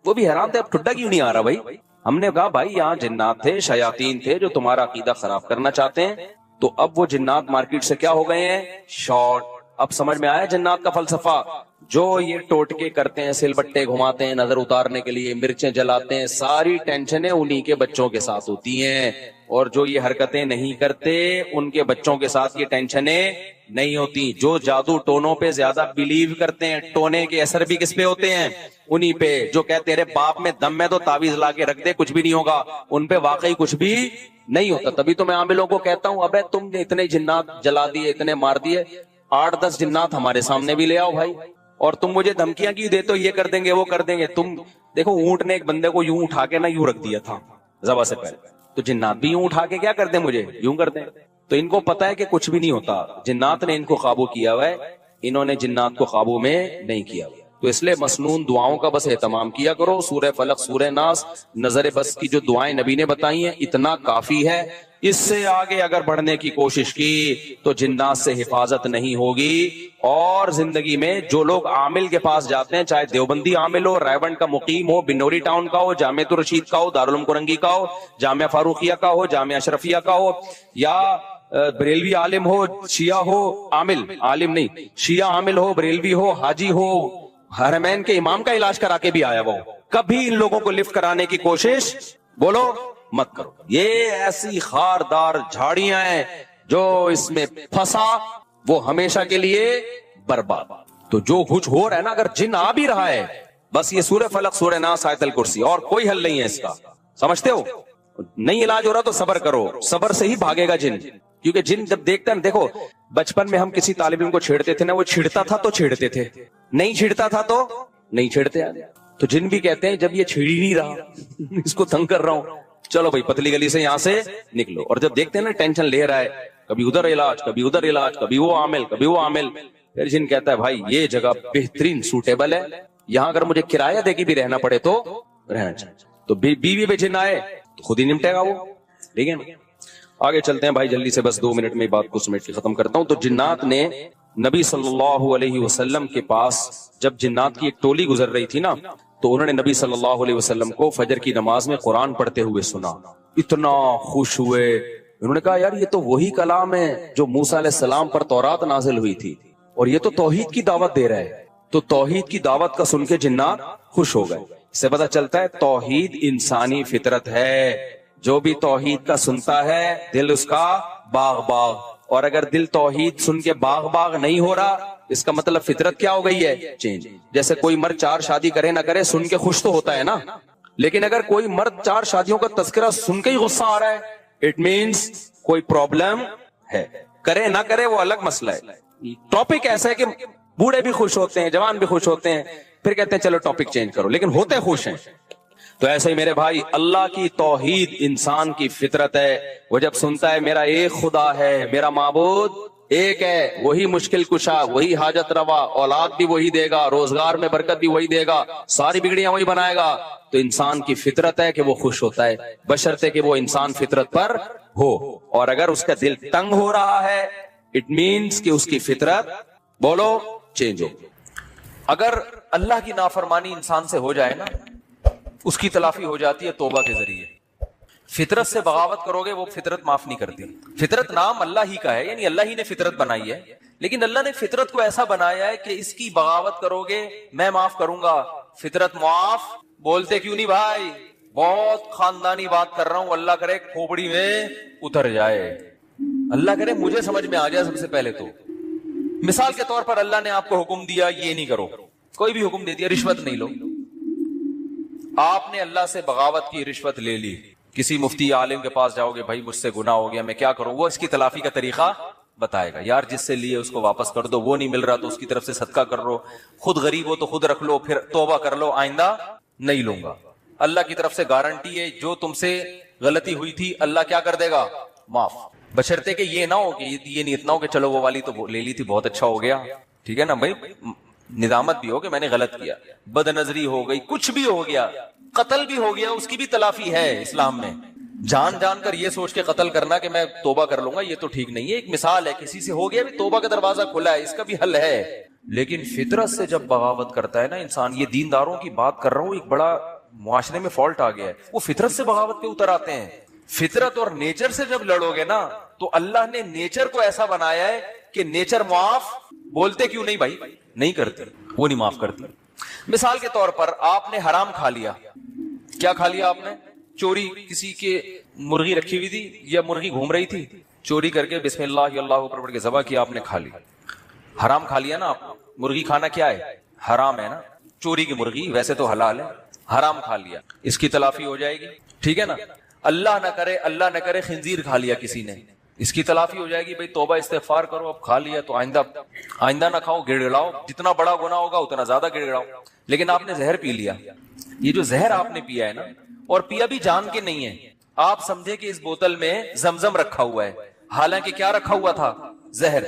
وہ بھی حیران تھے اب ٹھڈا کیوں نہیں آ رہا بھائی. ہم نے کہا بھائی یہاں جنات تھے, شیاطین تھے, جو تمہارا عقیدہ خراب کرنا چاہتے ہیں. تو اب وہ جنات مارکیٹ سے کیا ہو گئے ہیں, شارٹ. اب سمجھ میں آیا جنات کا فلسفہ. جو یہ ٹوٹکے کرتے ہیں, سل بٹے گھماتے ہیں نظر اتارنے کے لیے, مرچیں جلاتے ہیں, ساری ٹینشنیں انہی کے بچوں کے ساتھ ہوتی ہیں. اور جو یہ حرکتیں نہیں کرتے ان کے بچوں کے ساتھ یہ ٹینشنیں نہیں ہوتی. جو جادو ٹونوں پہ زیادہ بلیو کرتے ہیں, ٹونے کے اثر بھی کس پہ ہوتے ہیں؟ انہی پہ. جو کہ تیرے باپ میں دم ہے تو تعویذ لا کے رکھ دے, کچھ بھی نہیں ہوگا, ان پہ واقعی کچھ بھی نہیں ہوتا. تبھی تو میں عاملوں کو کہتا ہوں, ابے تم نے اتنے جنات جلا دیے, اتنے مار دیے, 8-10 جنات ہمارے سامنے بھی لے آؤ بھائی, اور تم مجھے دھمکیاں کیوں دیتے ہو, یہ کر دیں گے وہ کر دیں گے. تم دیکھو اونٹ نے ایک بندے کو یوں اٹھا کے نا یوں رکھ دیا تھا ذبح سے پہلے, تو جنات بھی یوں اٹھا کے کیا کر دیں, مجھے یوں کر دیں. تو ان کو پتا ہے کہ کچھ بھی نہیں ہوتا, جنات نے ان کو قابو کیا ہوا ہے, انہوں نے جنات کو قابو میں نہیں کیا. تو اس لیے مسنون دعاؤں کا بس اہتمام کیا کرو. سورہ فلق, سورہ ناس, نظر بس کی جو دعائیں نبی نے بتائی ہیں اتنا کافی ہے. اس سے آگے اگر بڑھنے کی کوشش کی تو جنات سے حفاظت نہیں ہوگی. اور زندگی میں جو لوگ عامل کے پاس جاتے ہیں, چاہے دیوبندی عامل ہو, رائے کا مقیم ہو, بنوری ٹاؤن کا ہو, جامعۃ الرشید کا ہو, دارالعلوم کرنگی کا ہو, جامعہ فاروقیہ کا ہو, جامعہ اشرفیہ کا ہو, یا بریلوی عالم ہو, شیعہ ہو عامل, عالم نہیں شیعہ عامل ہو, بریلوی ہو, حاجی ہو, حرمین کے امام کا علاج کرا کے بھی آیا وہ, کبھی ان لوگوں کو لفٹ کرانے کی کوشش بولو مت کرو. یہ ایسی خاردار جھاڑیاں ہیں جو اس میں پھنسا وہ ہمیشہ کے لیے برباد. تو جو کچھ ہو رہا ہے نا, اگر جن آ بھی رہا ہے, بس یہ سورہ فلق, سورہ ناس, آیت الکرسی, اور کوئی حل نہیں ہے اس کا. سمجھتے ہو؟ نہیں علاج ہو رہا تو صبر کرو, صبر سے ہی بھاگے گا جن. کیونکہ جن جب دیکھتے ہیں, دیکھو بچپن میں ہم کسی طالب علم کو چھیڑتے تھے نا, وہ چھڑتا تھا تو چھیڑتے تھے, نہیں چھڑتا تھا تو نہیں چھیڑتے. تو جن بھی کہتے ہیں جب یہ چھڑ ہی نہیں رہا اس کو تنگ کر رہا ہوں, چلو بھائی پتلی گلی سے یہاں سے نکلو. اور جب دیکھتے ہیں نا ٹینشن لے رہا ہے, کبھی ادھر علاج, کبھی ادھر علاج, کبھی وہ عامل, کبھی وہ عامل, پھر جن کہتا ہے بھائی یہ جگہ بہترین سوٹیبل ہے, یہاں اگر مجھے کرایہ دے کے بھی رہنا پڑے تو رہنا چاہیے. تو بیوی پہ جن آئے تو خود ہی نمٹے گا وہ. ٹھیک ہے, آگے چلتے ہیں بھائی جلدی سے, بس 2 منٹ میں بات کو سمیٹ کے ختم کرتا ہوں. تو جنات نے نبی صلی اللہ علیہ وسلم کے پاس جب جنات کی ایک ٹولی گزر رہی تھی نا, تو انہوں نے نبی صلی اللہ علیہ وسلم کو فجر کی نماز میں قرآن پڑھتے ہوئے سنا. اتنا خوش ہوئے, انہوں نے کہا یار یہ تو وہی کلام ہے جو موسیٰ علیہ السلام پر تورات نازل ہوئی تھی, اور یہ تو توحید کی دعوت دے رہا ہے. تو توحید کی دعوت کا سن کے جنات خوش ہو گئے. اس سے پتہ چلتا ہے توحید انسانی فطرت ہے. جو بھی توحید کا سنتا ہے دل اس کا باغ باغ, اور اگر دل توحید سن کے باغ باغ نہیں ہو رہا, اس کا مطلب فطرت کیا ہو گئی ہے, چینج. جیسے کوئی مرد 4 شادی کرے نہ کرے سن کے خوش تو ہوتا ہے نا, لیکن اگر کوئی مرد 4 شادیوں کا تذکرہ سن کے ہی غصہ آ رہا ہے, اٹ مینس کوئی پرابلم ہے. کرے نہ کرے وہ الگ مسئلہ ہے. ٹاپک ایسا ہے کہ بوڑھے بھی خوش ہوتے ہیں, جوان بھی خوش ہوتے ہیں, پھر کہتے ہیں چلو ٹاپک چینج کرو, لیکن ہوتے خوش ہیں. تو ایسے ہی میرے بھائی, اللہ کی توحید انسان کی فطرت ہے. وہ جب سنتا ہے میرا ایک خدا ہے, میرا معبود ایک ہے, وہی مشکل کشا, وہی حاجت روا, اولاد بھی وہی دے گا, روزگار میں برکت بھی وہی دے گا, ساری بگڑیاں وہی بنائے گا, تو انسان کی فطرت ہے کہ وہ خوش ہوتا ہے, بشرطے کہ وہ انسان فطرت پر ہو. اور اگر اس کا دل تنگ ہو رہا ہے, اٹ مینس کہ اس کی فطرت بولو چینج ہو. اگر اللہ کی نافرمانی انسان سے ہو جائے نا, اس کی تلافی ہو جاتی ہے توبہ کے ذریعے. فطرت سے بغاوت کرو گے وہ فطرت معاف نہیں کرتی. فطرت نام اللہ ہی کا ہے, یعنی اللہ ہی نے فطرت بنائی ہے, لیکن اللہ نے فطرت کو ایسا بنایا ہے کہ اس کی بغاوت کرو گے میں معاف کروں گا. فطرت معاف بولتے کیوں نہیں بھائی, بہت خاندانی بات کر رہا ہوں, اللہ کرے کھوپڑی میں اتر جائے, اللہ کرے مجھے سمجھ میں آ جائے. سب سے پہلے تو مثال کے طور پر اللہ نے آپ کو حکم دیا یہ نہیں کرو, کوئی بھی حکم دے دیا, رشوت نہیں لو. آپ نے اللہ سے بغاوت کی, رشوت لے لی, کسی مفتی عالم کے پاس جاؤ گے, بھائی مجھ سے گناہ ہو گیا میں کیا کروں, وہ اس کی تلافی کا طریقہ بتائے گا. یار جس سے لیے اس کو واپس کر دو, وہ نہیں مل رہا تو اس کی طرف سے صدقہ کر لو, خود غریب ہو تو خود رکھ لو, پھر توبہ کر لو, آئندہ نہیں لوں گا. اللہ کی طرف سے گارنٹی ہے جو تم سے غلطی ہوئی تھی اللہ کیا کر دے گا, معاف. بشرطے کہ یہ نہ ہو کہ یہ نیت نہ ہو کہ چلو وہ والی تو لے لی تھی بہت اچھا ہو گیا, ٹھیک ہے نا بھائی, ندامت بھی ہو کہ میں نے غلط کیا, بد نظری ہو گئی, کچھ بھی ہو گیا, قتل بھی ہو گیا, اس کی بھی تلافی ہے اسلام میں. جان جان کر یہ سوچ کے قتل کرنا کہ میں توبہ کر لوں گا, یہ تو ٹھیک نہیں ہے. ایک مثال ہے, کسی سے ہو گیا بھی توبہ کا دروازہ کھلا ہے, اس کا بھی حل ہے. لیکن فطرت سے جب بغاوت کرتا ہے نا انسان, یہ دینداروں کی بات کر رہا ہوں, ایک بڑا معاشرے میں فالٹ آ گیا ہے, وہ فطرت سے بغاوت پہ اتر آتے ہیں. فطرت اور نیچر سے جب لڑو گے نا تو اللہ نے نیچر کو ایسا بنایا ہے کہ نیچر معاف بولتے کیوں نہیں بھائی, نہیں کرتی, وہ نہیں معاف کرتی. مثال کے طور پر آپ نے حرام کھا لیا. کیا کھا لیا آپ نے؟ چوری, کسی کے مرغی رکھی ہوئی تھی یا مرغی گھوم رہی تھی, چوری کر کے بسم اللہ اللہ اکبر پڑھ کے ذبح کیا, آپ نے کھا لی. حرام کھا لیا نا آپ. مرغی کھانا کیا ہے؟ حرام ہے نا. چوری کی مرغی ویسے تو حلال ہے, حرام کھا لیا, اس کی تلافی ہو جائے گی, ٹھیک ہے نا. اللہ نہ کرے خنزیر کھا لیا کسی نے, اس کی تلافی ہو جائے گی. بھائی توبہ استغفار کرو, اب کھا لیا تو آئندہ نہ کھاؤ, گڑ گڑاؤ, جتنا بڑا گناہ ہوگا اتنا زیادہ گڑ گڑاؤ. لیکن آپ نے زہر پی لیا. یہ جو زہر آپ نے پیا ہے نا, اور پیا بھی جان کے نہیں ہے, آپ سمجھے کہ اس بوتل میں زمزم رکھا ہوا ہے, حالانکہ کیا رکھا ہوا تھا؟ زہر.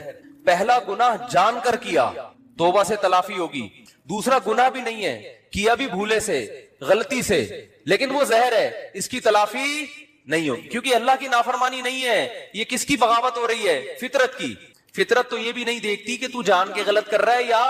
پہلا گناہ جان کر کیا, توبہ سے تلافی ہوگی. دوسرا گناہ بھی نہیں ہے, کیا بھی بھولے سے, غلطی سے, لیکن وہ زہر ہے, اس کی تلافی نہیں ہوگی, کیونکہ اللہ کی نافرمانی نہیں ہے. یہ کس کی بغاوت ہو رہی ہے؟ فطرت کی. فطرت تو یہ بھی نہیں دیکھتی کہ تو جان کے غلط کر رہا ہے یا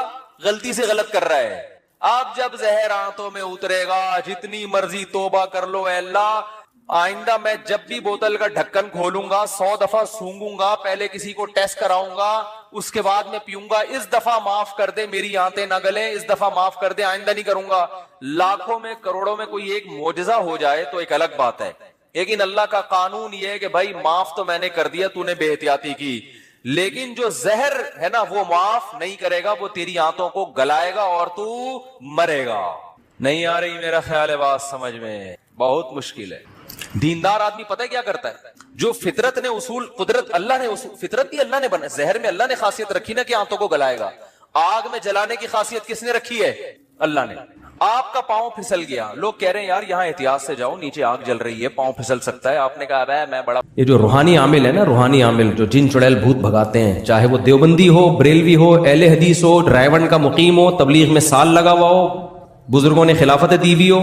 غلطی سے غلط کر رہا ہے. آپ جب زہر آنتوں میں اترے گا, جتنی مرضی توبہ کر لو, اے اللہ آئندہ میں جب بھی بوتل کا ڈھکن کھولوں گا 100 دفعہ سونگوں گا, پہلے کسی کو ٹیسٹ کراؤں گا, اس کے بعد میں پیوں گا, اس دفعہ معاف کر دے, میری آنتیں نہ گلیں, اس دفعہ معاف کر دے, آئندہ نہیں کروں گا. لاکھوں میں کروڑوں میں کوئی ایک معجزہ ہو جائے تو ایک الگ بات ہے, لیکن اللہ کا قانون یہ ہے کہ بھائی معاف تو میں نے کر دیا, تو نے بے احتیاطی کی, لیکن جو زہر ہے نا وہ معاف نہیں کرے گا, وہ تیری آنتوں کو گلائے گا اور تو مرے گا. نہیں آ رہی میرا خیال ہے بات سمجھ میں؟ بہت مشکل ہے. دیندار آدمی پتہ ہے کیا کرتا ہے؟ جو فطرت نے اصول, قدرت اللہ نے اصول, فطرت بھی اللہ نے بنا, زہر میں اللہ نے خاصیت رکھی نا کہ آنتوں کو گلائے گا. آگ میں جلانے کی خاصیت کس نے رکھی ہے؟ اللہ نے. آپ کا پاؤں پھسل گیا, لوگ کہہ رہے ہیں یار یہاں احتیاط سے جاؤ, نیچے آگ جل رہی ہے, پاؤں پھسل سکتا ہے. آپ نے کہا میں بڑا, یہ جو روحانی عامل ہے نا, روحانی عامل جو جن چڑیل بھوت بھگاتے ہیں, چاہے وہ دیوبندی ہو, بریلوی ہو, اہل حدیث ہو, ڈرائیون کا مقیم ہو, تبلیغ میں سال لگا ہوا ہو, بزرگوں نے خلافت دی ہوئی ہو,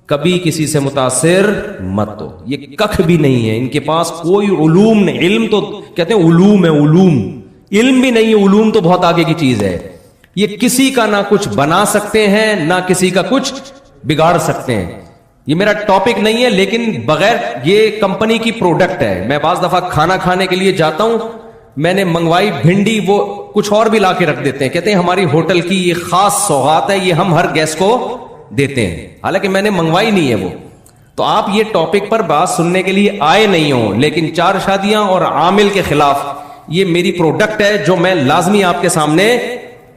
کبھی کسی سے متاثر مت ہو. یہ کخ بھی نہیں ہے ان کے پاس, کوئی علوم نہیں. علم تو کہتے ہیں علوم ہے, علوم, علم بھی نہیں ہے. علوم تو بہت آگے کی چیز ہے. یہ کسی کا نہ کچھ بنا سکتے ہیں, نہ کسی کا کچھ بگاڑ سکتے ہیں. یہ میرا ٹاپک نہیں ہے, لیکن بغیر, یہ کمپنی کی پروڈکٹ ہے. میں بعض دفعہ کھانا کھانے کے لیے جاتا ہوں, میں نے منگوائی بھنڈی, وہ کچھ اور بھی لا کے رکھ دیتے ہیں, کہتے ہیں ہماری ہوٹل کی یہ خاص سوغات ہے, یہ ہم ہر گیسٹ کو دیتے ہیں, حالانکہ میں نے منگوائی نہیں ہے وہ. تو آپ یہ ٹاپک پر بات سننے کے لیے آئے نہیں ہوں, لیکن 4 شادیاں اور عامل کے خلاف یہ میری پروڈکٹ ہے جو میں لازمی آپ کے سامنے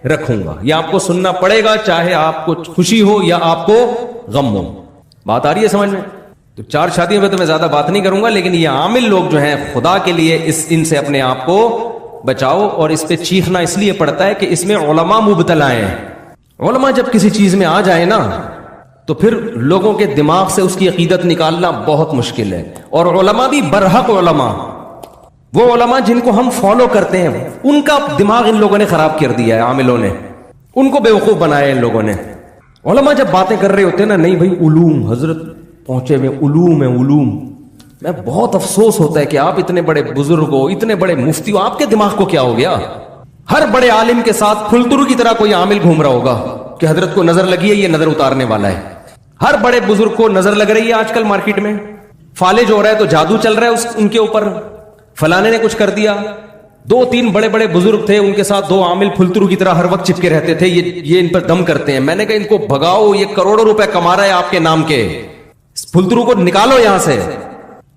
رکھوں گا. یہ آپ کو سننا پڑے گا, چاہے آپ کو خوشی ہو یا آپ کو غم ہو. بات آ رہی ہے سمجھ میں؟ تو 4 شادیوں پہ تو میں زیادہ بات نہیں کروں گا, لیکن یہ عامل لوگ جو ہیں, خدا کے لیے ان سے اپنے آپ کو بچاؤ. اور اس پہ چیخنا اس لیے پڑتا ہے کہ اس میں علماء مبتلا ہیں. علماء جب کسی چیز میں آ جائے نا, تو پھر لوگوں کے دماغ سے اس کی عقیدت نکالنا بہت مشکل ہے. اور علماء بھی برحق علماء, وہ علماء جن کو ہم فالو کرتے ہیں, ان کا دماغ ان لوگوں نے خراب کر دیا ہے, عاملوں نے ان کو بیوقوف بنایا ان لوگوں نے. علماء جب باتیں کر رہے ہوتے ہیں نا, نہیں بھائی علوم, حضرت پہنچے ہوئے علوم ہے, علوم. میں بہت افسوس ہوتا ہے کہ آپ اتنے بڑے بزرگ ہو, اتنے بڑے مفتی ہو, آپ کے دماغ کو کیا ہو گیا؟ ہر بڑے عالم کے ساتھ پھلترو کی طرح کوئی عامل گھوم رہا ہوگا کہ حضرت کو نظر لگی ہے, یہ نظر اتارنے والا ہے. ہر بڑے بزرگ کو نظر لگ رہی ہے آج کل مارکیٹ میں, فالج ہو رہا ہے تو جادو چل رہا ہے ان کے اوپر, فلانے نے کچھ کر دیا. 2-3 بڑے بڑے بزرگ تھے, ان کے ساتھ 2 عامل پھلترو کی طرح ہر وقت چپکے رہتے تھے, یہ ان پر دم کرتے ہیں. میں نے کہا ان کو بھگاؤ, یہ کروڑوں روپے کما رہا ہے آپ کے نام کے, پھلترو کو نکالو یہاں سے.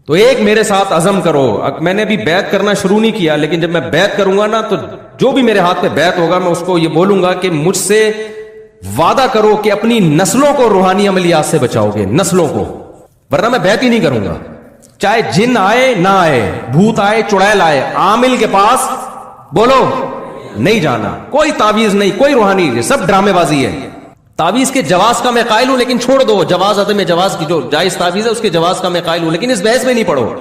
تو ایک میرے ساتھ عزم کرو. میں نے ابھی بیعت کرنا شروع نہیں کیا, لیکن جب میں بیعت کروں گا نا, تو جو بھی میرے ہاتھ پہ بیعت ہوگا میں اس کو یہ بولوں گا کہ مجھ سے وعدہ کرو کہ اپنی نسلوں کو روحانی عملیات سے بچاؤ گے, نسلوں کو, ورنہ میں بیعت ہی نہیں کروں گا. چاہے جن آئے نہ آئے, بھوت آئے چڑیل آئے, عامل کے پاس بولو نہیں جانا. کوئی تعویذ نہیں, کوئی روحانی نہیں, سب ڈرامے بازی ہے. تعویذ کے جواز کا میں قائل ہوں, لیکن چھوڑ دو جواز, عدم جواز کی جو جائز تعویذ ہے اس کے جواز کا میں قائل ہوں, لیکن اس بحث میں نہیں پڑھو.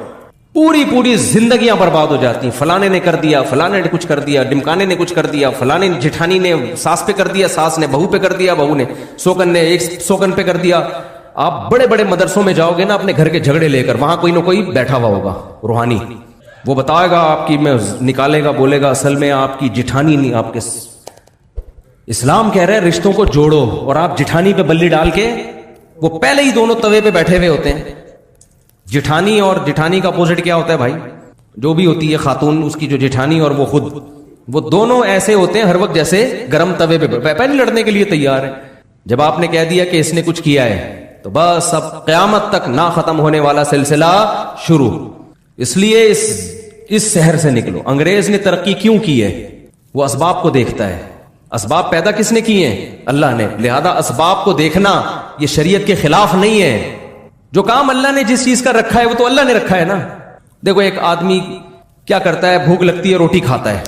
پوری زندگیاں برباد ہو جاتی ہیں. فلانے نے کر دیا, فلانے نے کچھ کر دیا, ڈمکانے نے کچھ کر دیا, فلانے جٹھانی نے ساس پہ کر دیا, ساس نے بہو پہ کر دیا, بہو نے سوکن نے ایک سوکن پہ کر دیا. آپ بڑے بڑے مدرسوں میں جاؤ گے نا اپنے گھر کے جھگڑے لے کر, وہاں کوئی نہ کوئی بیٹھا ہوا ہوگا روحانی, وہ بتائے گا آپ کی, میں نکالے گا, بولے گا اصل میں آپ کی جٹھانی نہیں, آپ کے اسلام کہہ رہے ہیں رشتوں کو جوڑو, اور آپ جٹھانی پہ بلی ڈال کے, وہ پہلے ہی دونوں توے پہ بیٹھے ہوئے ہوتے ہیں. جٹھانی اور جٹھانی کا اپوزٹ کیا ہوتا ہے بھائی؟ جو بھی ہوتی ہے خاتون, اس کی جو جٹھانی اور وہ خود, وہ دونوں ایسے ہوتے ہیں ہر وقت جیسے گرم توے پہ پہلے لڑنے کے لیے تیار ہے. جب آپ نے کہہ دیا کہ اس نے کچھ کیا ہے تو بس اب قیامت تک نہ ختم ہونے والا سلسلہ شروع. اس لیے اس شہر سے نکلو. انگریز نے ترقی کیوں کی ہے؟ وہ اسباب کو دیکھتا ہے. اسباب پیدا کس نے کیے ہیں؟ اللہ نے. لہذا اسباب کو دیکھنا یہ شریعت کے خلاف نہیں ہے. جو کام اللہ نے جس چیز کا رکھا ہے وہ تو اللہ نے رکھا ہے نا. دیکھو ایک آدمی کیا کرتا ہے, بھوک لگتی ہے روٹی کھاتا ہے.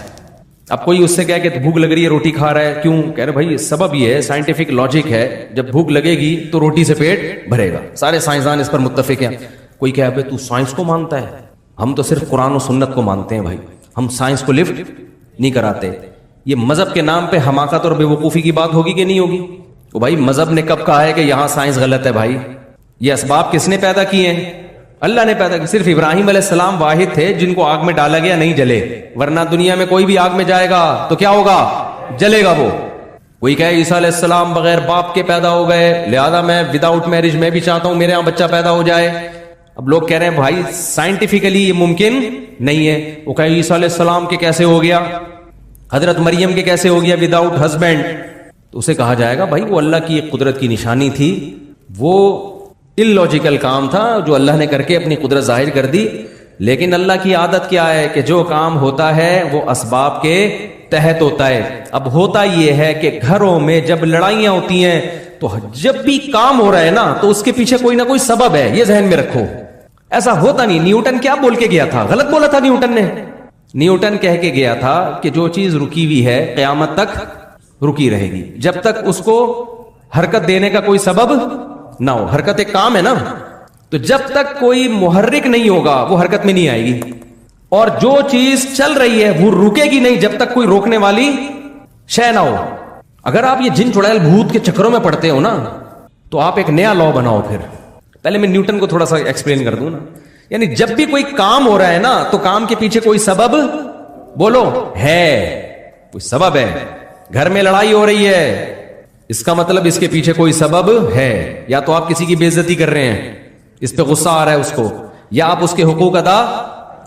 اب کوئی اس سے کہے کہ بھوک لگ رہی ہے روٹی کھا رہا ہے, کیوں؟ کہہ رہے بھائی سبب یہ ہے, سائنٹیفک لاجک ہے, جب بھوک لگے گی تو روٹی سے پیٹ بھرے گا. سارے سائنسدان اس پر متفق ہیں. کوئی کہے بھائی تو سائنس کو مانتا ہے؟ ہم تو صرف قرآن و سنت کو مانتے ہیں بھائی, ہم سائنس کو لفٹ نہیں کراتے. یہ مذہب کے نام پہ حماقت اور بے وقوفی کی بات ہوگی کہ نہیں ہوگی؟ تو بھائی مذہب نے کب کہا ہے کہ یہاں سائنس غلط ہے؟ بھائی یہ اسباب کس نے پیدا کیے ہیں؟ اللہ نے پیدا کیا. صرف ابراہیم علیہ السلام واحد تھے جن کو آگ میں ڈالا گیا نہیں جلے, ورنہ دنیا میں کوئی بھی آگ میں جائے گا تو کیا ہوگا؟ جلے گا وہ. کوئی کہے عیسیٰ علیہ السلام بغیر باپ کے پیدا ہو گئے, لہذا میں وداؤٹ میرج میں بھی چاہتا ہوں میرے یہاں بچہ پیدا ہو جائے. اب لوگ کہہ رہے ہیں بھائی سائنٹیفکلی یہ ممکن نہیں ہے. وہ کہے عیسیٰ علیہ السلام کے کیسے ہو گیا, حضرت مریم کے کیسے ہو گیا وداؤٹ ہسبینڈ؟ تو اسے کہا جائے گا بھائی وہ اللہ کی ایک قدرت کی نشانی تھی, وہ اللاجیکل کام تھا جو اللہ نے کر کے اپنی قدرت ظاہر کر دی. لیکن اللہ کی عادت کیا ہے کہ جو کام ہوتا ہے وہ اسباب کے تحت ہوتا ہے. اب ہوتا یہ ہے کہ گھروں میں جب لڑائیاں ہوتی ہیں تو جب بھی کام ہو رہا ہے نا تو اس کے پیچھے کوئی نہ کوئی سبب ہے, یہ ذہن میں رکھو. ایسا ہوتا نہیں. نیوٹن کیا بول کے گیا تھا؟ غلط بولا تھا نیوٹن نے. نیوٹن کہہ کے گیا تھا کہ جو چیز رکی ہوئی ہے قیامت تک رکی رہے گی, جب تک اس کو حرکت دینے کا کوئی سبب نہ ہو. حرکت ایک کام ہے نا, تو جب تک کوئی محرک نہیں ہوگا وہ حرکت میں نہیں آئے گی. اور جو چیز چل رہی ہے وہ رکے گی نہیں جب تک کوئی روکنے والی شے نہ ہو. اگر آپ یہ جن چڑیل بھوت کے چکروں میں پڑتے ہو نا تو آپ ایک نیا لا بناؤ. پھر پہلے میں نیوٹن کو تھوڑا سا ایکسپلین کر دوں نا. یعنی جب بھی کوئی کام ہو رہا ہے نا تو کام کے پیچھے کوئی سبب بولو ہے, کوئی سبب ہے. گھر میں لڑائی ہو رہی ہے, اس کا مطلب اس کے پیچھے کوئی سبب ہے. یا تو آپ کسی کی بے عزتی کر رہے ہیں, اس پہ غصہ آ رہا ہے اس کو, یا آپ اس کے حقوق ادا,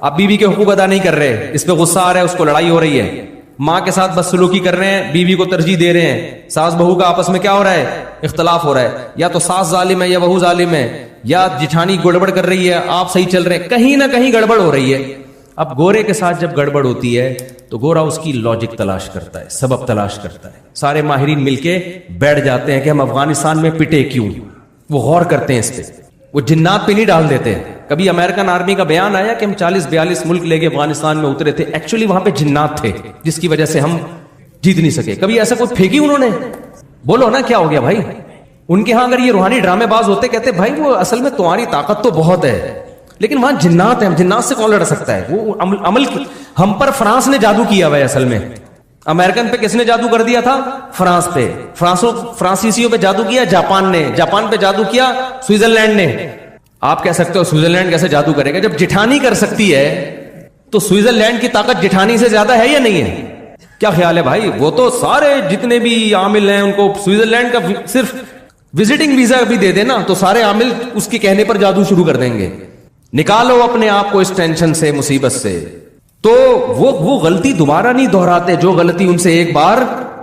آپ بیوی کے حقوق ادا نہیں کر رہے, اس پہ غصہ آ رہا ہے اس کو, لڑائی ہو رہی ہے. ماں کے ساتھ بدسلوکی کر رہے ہیں, بیوی کو ترجیح دے رہے ہیں, ساس بہو کا آپس میں کیا ہو رہا ہے؟ اختلاف ہو رہا ہے. یا تو ساس ظالم ہے یا بہو ظالم ہے, یا جٹھانی گڑبڑ کر رہی ہے, آپ صحیح چل رہے ہیں, کہیں نہ کہیں گڑبڑ ہو رہی ہے. اب گورے کے ساتھ جب گڑبڑ ہوتی ہے تو گورا اس کی لاجک تلاش کرتا ہے, سبب تلاش کرتا ہے. سارے ماہرین مل کے بیٹھ جاتے ہیں کہ ہم افغانستان میں پٹے کیوں, وہ غور کرتے ہیں اس پہ, وہ جنات پہ نہیں ڈال دیتے. کبھی امریکن آرمی کا بیان آیا کہ ہم 40-42 ملک لے کے افغانستان میں اترے تھے, ایکچولی وہاں پہ جنات تھے جس کی وجہ سے ہم جیت نہیں سکے. کبھی ایسا کوئی پھینکی انہوں نے؟ بولو نا کیا ہو گیا بھائی. ان کے ہاں اگر یہ روحانی ڈرامے باز ہوتے, کہتے بھائی وہ اصل میں تمہاری طاقت تو بہت ہے لیکن وہاں جنات ہیں, ہم جنات سے کون لڑ سکتا ہے. وہ عمل ہم پر فرانس نے جادو کیا ہوا ہے. اصل میں امریکن پہ کس نے جادو کر دیا تھا؟ فرانس پہ. فرانسیسیوں پہ جادو کیا جاپان نے, جاپان پہ جادو کیا سوئٹزرلینڈ نے. آپ کہہ سکتے ہو سوئٹزرلینڈ کیسے جادو کرے گا؟ جب جٹھانی کر سکتی ہے تو سوئٹزرلینڈ کی طاقت جٹھانی سے زیادہ ہے یا نہیں ہے؟ کیا خیال ہے بھائی؟ وہ تو سارے جتنے بھی عامل ہیں ان کو سوئٹزرلینڈ کا صرف وزٹنگ ویزا بھی دے دینا تو سارے عامل اس کے کہنے پر جادو شروع کر دیں گے. نکالو اپنے آپ کو اس ٹینشن سے, مصیبت سے. تو وہ غلطی دوبارہ نہیں دہراتے جو غلطی ان سے ایک بار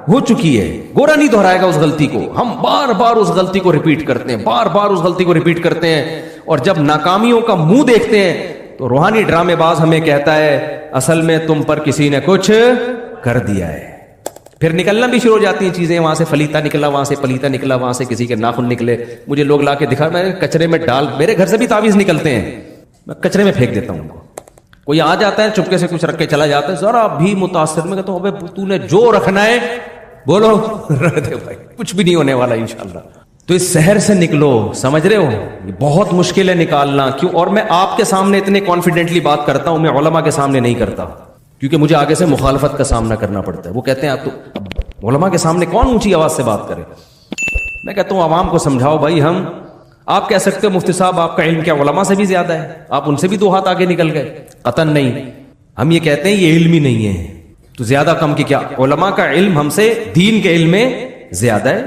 ہو چکی ہے. گورا نہیں دہرائے گا اس غلطی کو. ہم بار بار اس غلطی کو ریپیٹ کرتے ہیں, بار بار اس غلطی کو ریپیٹ کرتے ہیں, اور جب ناکامیوں کا منہ دیکھتے ہیں تو روحانی ڈرامے باز ہمیں کہتا ہے اصل میں تم پر کسی نے کچھ کر دیا ہے. پھر نکلنا بھی شروع ہو جاتی ہیں چیزیں, وہاں سے فلیتا نکلا, وہاں سے پلیتا نکلا, وہاں سے کسی کے ناخن نکلے. مجھے لوگ لا کے دکھا, میں کچرے میں ڈال, میرے گھر سے بھی تعویذ نکلتے ہیں, میں کچرے میں پھینک دیتا ہوں ان کو. کوئی آ جاتا ہے چپکے سے کچھ رکھ کے چلا جاتا ہے, ذرا بھی متاثر, میں کہتا ہوں ابے تو نے جو رکھنا ہے بولو رکھ دے بھائی, کچھ بھی نہیں ہونے والا انشاءاللہ. تو اس شہر سے نکلو, سمجھ رہے ہو, یہ بہت مشکل ہے نکالنا. کیوں؟ اور میں آپ کے سامنے اتنے کانفیڈنٹلی بات کرتا ہوں, میں علماء کے سامنے نہیں کرتا, کیونکہ مجھے آگے سے مخالفت کا سامنا کرنا پڑتا ہے. وہ کہتے ہیں آپ تو علماء کے سامنے کون اونچی آواز سے بات کرے. میں کہتا ہوں عوام کو سمجھاؤ بھائی. آپ کہہ سکتے ہو مفتی صاحب آپ کا علم کیا علماء سے بھی زیادہ ہے, آپ ان سے بھی 2 ہاتھ آگے نکل گئے. قطعاً نہیں. ہم یہ کہتے ہیں یہ علم ہی نہیں ہے تو زیادہ کم کی کیا, علماء کا علم ہم سے دین کے علم میں زیادہ ہے.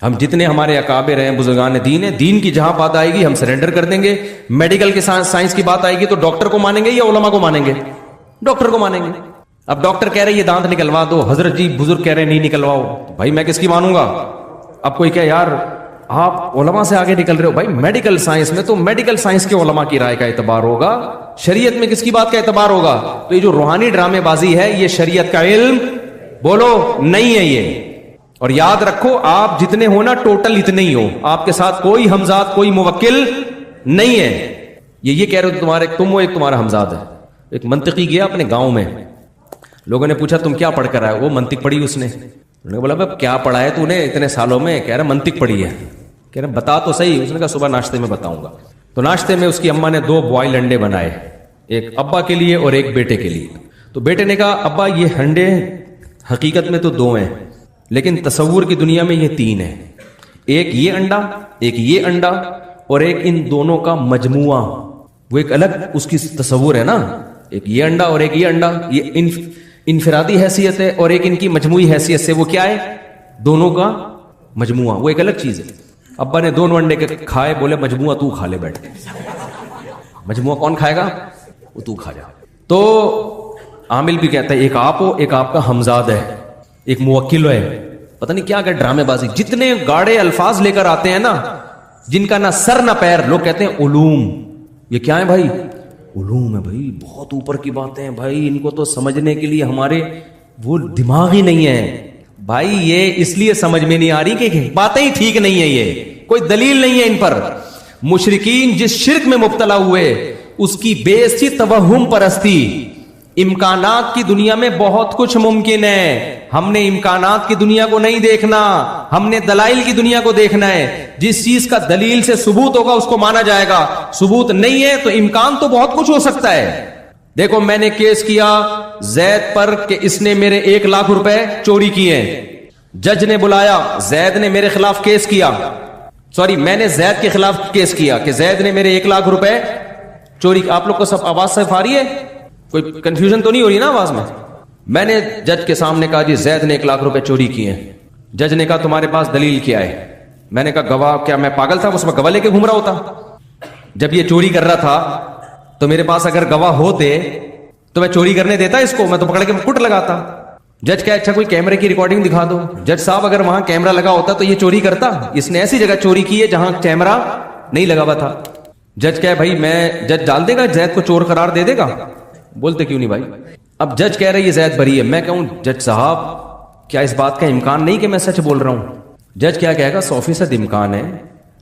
ہم جتنے ہمارے اکابر ہیں, بزرگان دین ہیں, دین کی جہاں بات آئے گی ہم سرنڈر کر دیں گے. میڈیکل کے سائنس کی بات آئے گی تو ڈاکٹر کو مانیں گے یا علماء کو مانیں گے؟ ڈاکٹر کو مانیں گے. اب ڈاکٹر کہہ رہے یہ دانت نکلوا دو, حضرت جی بزرگ کہہ رہے نہیں نکلواؤ, بھائی میں کس کی مانوں گا؟ اب کوئی کہ یار آپ علماء سے آگے نکل رہے ہو, بھائی میڈیکل سائنس میں تو میڈیکل سائنس کے علماء کی رائے کا اعتبار ہوگا, شریعت میں کس کی بات کا اعتبار ہوگا؟ تو یہ جو روحانی ڈرامے بازی ہے یہ شریعت کا علم بولو نہیں ہے یہ. اور یاد رکھو آپ جتنے ہو نا ٹوٹل اتنے ہی ہو, آپ کے ساتھ کوئی ہمزاد کوئی موکل نہیں ہے. یہ کہہ رہے ہو تمہارے تم ہو ایک تمہارا ہمزاد ہے. ایک منطقی گیا اپنے گاؤں میں, لوگوں نے پوچھا تم کیا پڑھ کر آئے؟ وہ منطق پڑھی اس نے. انہوں نے بولا بھائی کیا پڑھا ہے تو نے اتنے سالوں میں؟ کہہ رہا منطق پڑھی ہے. کہہ رہا بتا تو صحیح. اس نے کہا صبح ناشتے میں بتاؤں گا. تو ناشتے میں اس کی اماں نے 2 بوائل انڈے بنائے, ایک ابا کے لیے اور ایک بیٹے کے لیے. تو بیٹے نے کہا ابا یہ انڈے حقیقت میں تو 2 ہیں لیکن تصور کی دنیا میں یہ 3 ہیں, ایک یہ انڈا ایک یہ انڈا اور ایک ان دونوں کا مجموعہ. وہ ایک الگ اس کی تصور ہے نا, ایک یہ انڈا اور ایک یہ انڈا, یہ انفرادی حیثیت ہے, اور ایک ان کی مجموعی حیثیت سے وہ کیا ہے؟ دونوں کا مجموعہ. وہ ایک الگ چیز ہے. ابا نے دونوں انڈے کے کھائے, بولے مجموعہ تو کھا لے بیٹھ. مجموعہ کون کھائے گا؟ وہ تو کھا جا. تو عامل بھی کہتا ہے ایک آپ ہو, ایک آپ کا ہمزاد ہے, ایک موکل ہے. پتہ نہیں کیا کہ ڈرامے بازی, جتنے گاڑے الفاظ لے کر آتے ہیں نا جن کا نہ سر نہ پیر. لوگ کہتے ہیں علوم, یہ کیا ہے بھائی؟ علوم ہے بھائی, بہت اوپر کی باتیں ہیں بھائی, ان کو تو سمجھنے کے لیے ہمارے وہ دماغ ہی نہیں ہے. بھائی یہ اس لیے سمجھ میں نہیں آ رہی کہ باتیں ہی ٹھیک نہیں ہے, یہ کوئی دلیل نہیں ہے ان پر. مشرکین جس شرک میں مبتلا ہوئے اس کی بیس تھی توہم پرستی. امکانات کی دنیا میں بہت کچھ ممکن ہے, ہم نے امکانات کی دنیا کو نہیں دیکھنا, ہم نے دلائل کی دنیا کو دیکھنا ہے. جس چیز کا دلیل سے ثبوت ہوگا اس کو مانا جائے گا, ثبوت نہیں ہے تو امکان تو بہت کچھ ہو سکتا ہے. دیکھو میں نے کیس کیا زید پر کہ اس نے میرے 1 لاکھ روپے چوری کیے, جج نے بلایا, زید نے میرے خلاف کیس کیا, میں نے زید کے خلاف کیس کیا کہ زید نے میرے 1 لاکھ روپے چوری. آپ لوگ کو سب آواز صحیح آ رہی ہے؟ کوئی کنفیوژن تو نہیں ہو رہی نا آواز میں؟ میں نے جج کے سامنے کہا جی زید نے 1 لاکھ روپے چوری کیے ہیں. جج نے کہا تمہارے پاس دلیل کیا ہے؟ میں نے کہا گواہ. کیا میں پاگل تھا اس میں گواہ لے کے گھوم رہا ہوتا؟ جب یہ چوری کر رہا تھا تو میرے پاس اگر گواہ ہوتے تو میں چوری کرنے دیتا اس کو, میں تو پکڑ کے کٹ لگاتا. جج کہا اچھا کوئی کیمرے کی ریکارڈنگ دکھا دو. جج صاحب اگر وہاں کیمرہ لگا ہوتا تو یہ چوری کرتا؟ اس نے ایسی جگہ چوری کی ہے جہاں کیمرہ نہیں لگا ہوا تھا. جج کہا بھائی جج ڈال دے گا زید کو چور قرار دے دے گا؟ بولتے کیوں نہیں بھائی. اب جج کہہ رہے یہ زید بری ہے. میں کہوں جج صاحب کیا اس بات کا امکان نہیں کہ میں سچ بول رہا ہوں؟ جج کیا کہے گا 100% امکان ہے,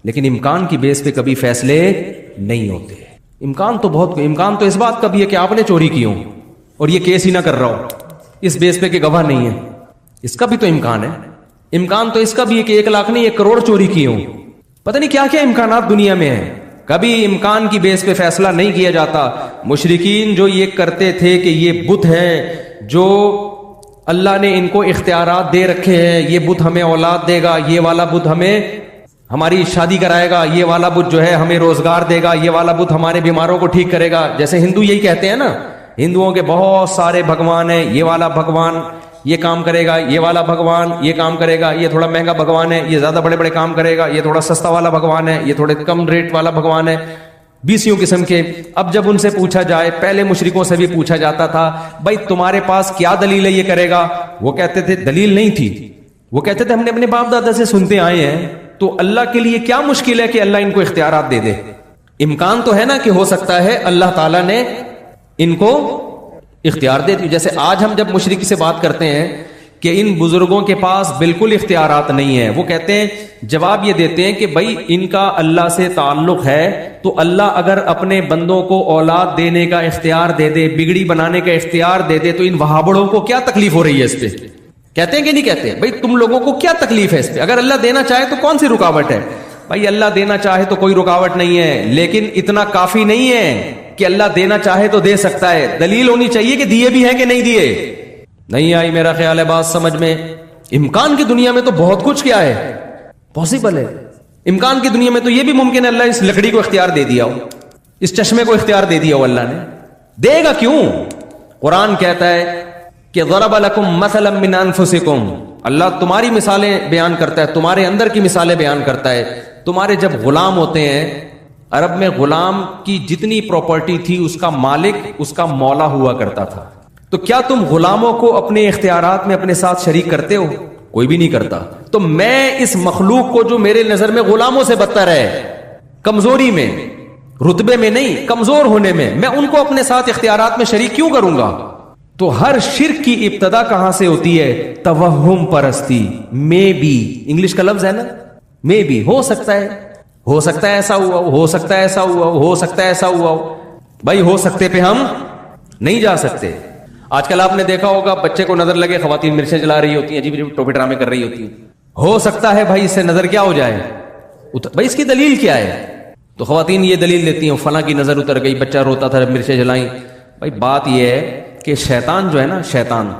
لیکن امکان کی بیس پہ کبھی فیصلے نہیں ہوتے. امکان تو اس بات کا بھی ہے کہ آپ نے چوری کی ہو اور یہ کیس ہی نہ کر رہا ہو, اس بیس پہ کہ گواہ نہیں ہے, اس کا بھی تو امکان ہے. امکان تو اس کا بھی ہے کہ 1 لاکھ نہیں 1 کروڑ چوری کی ہو. پتہ نہیں کیا کیا امکانات دنیا میں ہیں. کبھی امکان کی بیس پہ فیصلہ نہیں کیا جاتا. مشرکین جو یہ کرتے تھے کہ یہ بت ہیں جو اللہ نے ان کو اختیارات دے رکھے ہیں, یہ بت ہمیں اولاد دے گا, یہ والا بت ہماری شادی کرائے گا, یہ والا بت جو ہے ہمیں روزگار دے گا, یہ والا بت ہمارے بیماروں کو ٹھیک کرے گا. جیسے ہندو یہی کہتے ہیں نا, ہندوؤں کے بہت سارے بھگوان ہیں, یہ والا بھگوان یہ کام کرے گا, یہ والا بھگوان یہ کام کرے گا, یہ تھوڑا مہنگا بھگوان ہے, یہ زیادہ بڑے بڑے کام کرے گا, یہ تھوڑا سستا والا بھگوان ہے, یہ تھوڑے کم ریٹ والا بھگوان ہے. 20 قسم کے. اب جب ان سے پوچھا جائے, پہلے مشرکوں سے بھی پوچھا جاتا تھا بھائی تمہارے پاس کیا دلیل ہے یہ کرے گا؟ وہ کہتے تھے دلیل نہیں تھی, وہ کہتے تھے ہم نے اپنے باپ دادا سے سنتے آئے ہیں. تو اللہ کے لیے کیا مشکل ہے کہ اللہ ان کو اختیارات دے دے؟ امکان تو ہے نا کہ ہو سکتا ہے اللہ تعالیٰ نے ان کو اختیار دے دی. جیسے آج ہم جب مشرکی سے بات کرتے ہیں کہ ان بزرگوں کے پاس بالکل اختیارات نہیں ہیں, وہ کہتے ہیں جواب یہ دیتے ہیں کہ بھائی ان کا اللہ سے تعلق ہے تو اللہ اگر اپنے بندوں کو اولاد دینے کا اختیار دے دے, بگڑی بنانے کا اختیار دے دے, تو ان وہابڑوں کو کیا تکلیف ہو رہی ہے اس پہ؟ کہتے ہیں کہ نہیں کہتے؟ بھائی تم لوگوں کو کیا تکلیف ہے اس پہ؟ اگر اللہ دینا چاہے تو کون سی رکاوٹ ہے؟ بھائی اللہ دینا چاہے تو کوئی رکاوٹ نہیں ہے, لیکن اتنا کافی نہیں ہے کہ اللہ دینا چاہے تو دے سکتا ہے. دلیل ہونی چاہیے کہ دیے بھی ہیں کہ نہیں دیے. نہیں آئی میرا خیال ہے بات سمجھ میں. امکان کی دنیا میں تو بہت کچھ کیا ہے پاسبل ہے. امکان کی دنیا میں تو یہ بھی ممکن ہے اللہ اس لکڑی کو اختیار دے دیا ہو, اس چشمے کو اختیار دے دیا ہو. اللہ نے دے گا کیوں؟ قرآن کہتا ہے کہ ضرب لکم مثلا من انفسکم, اللہ تمہاری مثالیں بیان کرتا ہے, تمہارے اندر کی مثالیں بیان کرتا ہے. تمہارے جب غلام ہوتے ہیں, عرب میں غلام کی جتنی پراپرٹی تھی اس کا مالک اس کا مولا ہوا کرتا تھا. تو تو کیا تم غلاموں کو اپنے اختیارات میں اپنے ساتھ شریک کرتے ہو؟ کوئی بھی نہیں کرتا. تو میں اس مخلوق کو جو میرے نظر میں غلاموں سے بدتر ہے، کمزوری میں، رتبے میں نہیں، کمزور ہونے میں ان کو اپنے ساتھ اختیارات میں شریک کیوں کروں گا؟ تو ہر شرک کی ابتدا کہاں سے ہوتی ہے؟ توہم پرستی. مے بی، انگلش کا لفظ ہے نا، مے بی، ہو سکتا ہے ایسا ہوا ہو سکتا ہے ایسا ہوا ہو سکتا ہے ایسا ہوا ہو. بھائی ہو سکتے پہ ہم نہیں جا سکتے. آج کل آپ نے دیکھا ہوگا بچے کو نظر لگے خواتین مرچیں جلا رہی ہوتی ہیں، عجیب عجیب ٹوپے ڈرامے کر رہی ہوتی ہیں. ہو سکتا ہے بھائی اس سے نظر کیا ہو جائے، بھائی اس کی دلیل کیا ہے؟ تو خواتین یہ دلیل دیتی ہیں فلاں کی نظر اتر گئی، بچہ روتا تھا مرچیں جلائیں. بھائی بات یہ ہے کہ شیطان جو ہے نا، شیطان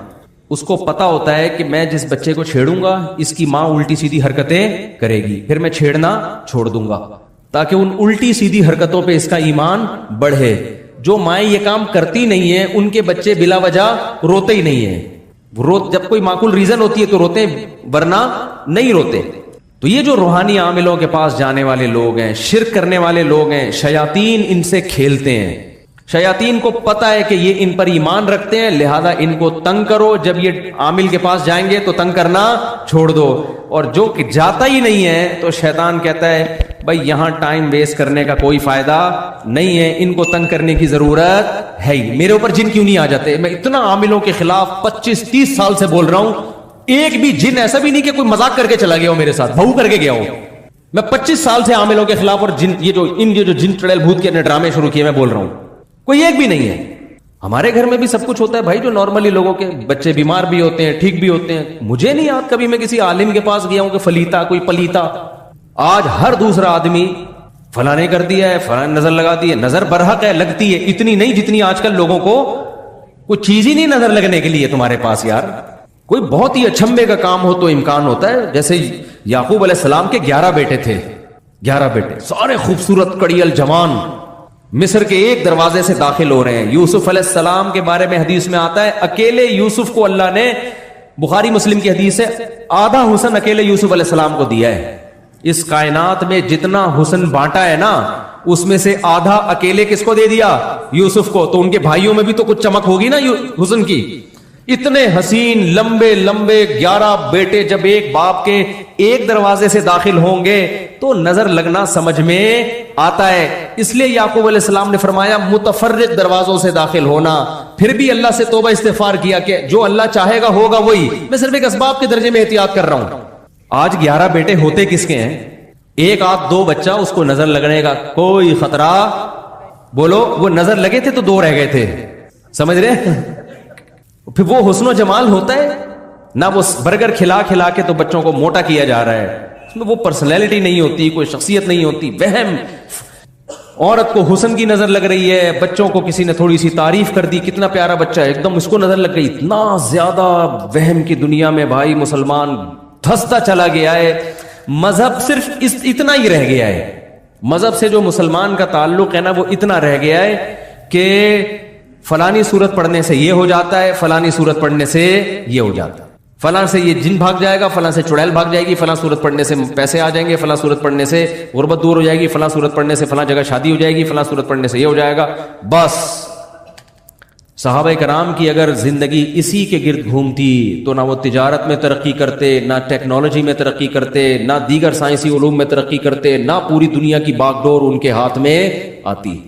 اس کو پتا ہوتا ہے کہ میں جس بچے کو چھیڑوں گا اس کی ماں الٹی سیدھی حرکتیں کرے گی، پھر میں چھیڑنا چھوڑ دوں گا تاکہ ان الٹی سیدھی حرکتوں پہ اس کا ایمان بڑھے. جو مائیں یہ کام کرتی نہیں ہیں ان کے بچے بلا وجہ روتے ہی نہیں ہیں. جب کوئی معقول ریزن ہوتی ہے تو روتے، ورنہ نہیں روتے. تو یہ جو روحانی عاملوں کے پاس جانے والے لوگ ہیں، شرک کرنے والے لوگ ہیں، شیاطین ان سے کھیلتے ہیں. شیاطین کو پتا ہے کہ یہ ان پر ایمان رکھتے ہیں، لہذا ان کو تنگ کرو. جب یہ عامل کے پاس جائیں گے تو تنگ کرنا چھوڑ دو. اور جو کہ جاتا ہی نہیں ہے تو شیطان کہتا ہے بھائی یہاں ٹائم ویسٹ کرنے کا کوئی فائدہ نہیں ہے، ان کو تنگ کرنے کی ضرورت ہے ہی. میرے اوپر جن کیوں نہیں آ جاتے؟ میں اتنا عاملوں کے خلاف 25-30 سال سے بول رہا ہوں، ایک بھی جن ایسا بھی نہیں کہ کوئی مذاق کر کے چلا گیا ہو میرے ساتھ، بہو کر کے گیا ہو. میں 25 سال سے عاملوں کے خلاف، اور یہ جو جن چڑیل بھوت کے ڈرامے شروع کیے میں بول رہا ہوں، کوئی ایک بھی نہیں ہے. ہمارے گھر میں بھی سب کچھ ہوتا ہے بھائی، جو نارملی لوگوں کے بچے بیمار بھی ہوتے ہیں، ٹھیک بھی ہوتے ہیں. مجھے نہیں یاد کبھی میں کسی عالم کے پاس گیا ہوں کہ فلیتا کوئی پلیتا. آج ہر دوسرا آدمی فلاں نے کر دیا ہے، فلاں نظر لگا دی ہے. نظر برحق ہے، لگتی ہے، اتنی نہیں جتنی آج کل لوگوں کو کوئی چیز ہی نہیں نظر لگنے کے لیے تمہارے پاس. یار کوئی بہت ہی اچھمبے کا کام ہو تو امکان ہوتا ہے. جیسے یعقوب علیہ السلام کے 11 بیٹے تھے، 11 بیٹے سارے خوبصورت کڑیل جوان، مصر کے ایک دروازے سے داخل ہو رہے ہیں. یوسف علیہ السلام کے بارے میں حدیث میں آتا ہے اکیلے یوسف کو اللہ نے، بخاری مسلم کی حدیث ہے، آدھا حسن اکیلے یوسف علیہ السلام کو دیا ہے. اس کائنات میں جتنا حسن بانٹا ہے نا، اس میں سے آدھا اکیلے کس کو دے دیا؟ یوسف کو. تو ان کے بھائیوں میں بھی تو کچھ چمک ہوگی نا حسن کی. اتنے حسین لمبے لمبے 11 بیٹے جب ایک باپ کے ایک دروازے سے داخل ہوں گے تو نظر لگنا سمجھ میں آتا ہے. اس لیے یعقوب علیہ السلام نے فرمایا متفرق دروازوں سے داخل ہونا. پھر بھی اللہ سے توبہ استغفار کیا کہ جو اللہ چاہے گا ہوگا وہی. میں صرف ایک اسباب کے درجے میں احتیاط کر رہا ہوں. آج 11 بیٹے ہوتے کس کے ہیں؟ ایک آدھ 2 بچہ اس کو نظر لگنے کا کوئی خطرہ، بولو وہ نظر لگے تھے تو 2 رہ گئے تھے، سمجھ رہے؟ پھر وہ حسن و جمال ہوتا ہے نہ، وہ برگر کھلا کھلا کے تو بچوں کو موٹا کیا جا رہا ہے. اس میں وہ پرسنالٹی نہیں ہوتی، کوئی شخصیت نہیں ہوتی، وہم. عورت کو حسن کی نظر لگ رہی ہے، بچوں کو کسی نے تھوڑی سی تعریف کر دی، کتنا پیارا بچہ ہے، ایک دم اس کو نظر لگ گئی. اتنا زیادہ وہم کی دنیا میں بھائی مسلمان دھستا چلا گیا ہے. مذہب صرف اتنا ہی رہ گیا ہے. مذہب سے جو مسلمان کا تعلق ہے نا وہ اتنا رہ گیا ہے کہ فلانی صورت پڑھنے سے یہ ہو جاتا ہے، فلانی صورت پڑھنے سے یہ ہو جاتا ہے، فلاں سے یہ جن بھاگ جائے گا، فلاں سے چڑیل بھاگ جائے گی، فلاں صورت پڑھنے سے پیسے آ جائیں گے، فلاں صورت پڑھنے سے غربت دور ہو جائے گی، فلاں صورت پڑھنے سے فلاں جگہ شادی ہو جائے گی، فلاں صورت پڑھنے سے یہ ہو جائے گا. بس صحابہ کرام کی اگر زندگی اسی کے گرد گھومتی تو نہ وہ تجارت میں ترقی کرتے، نہ ٹیکنالوجی میں ترقی کرتے، نہ دیگر سائنسی علوم میں ترقی کرتے، نہ پوری دنیا کی باغ ڈور ان کے ہاتھ میں آتی.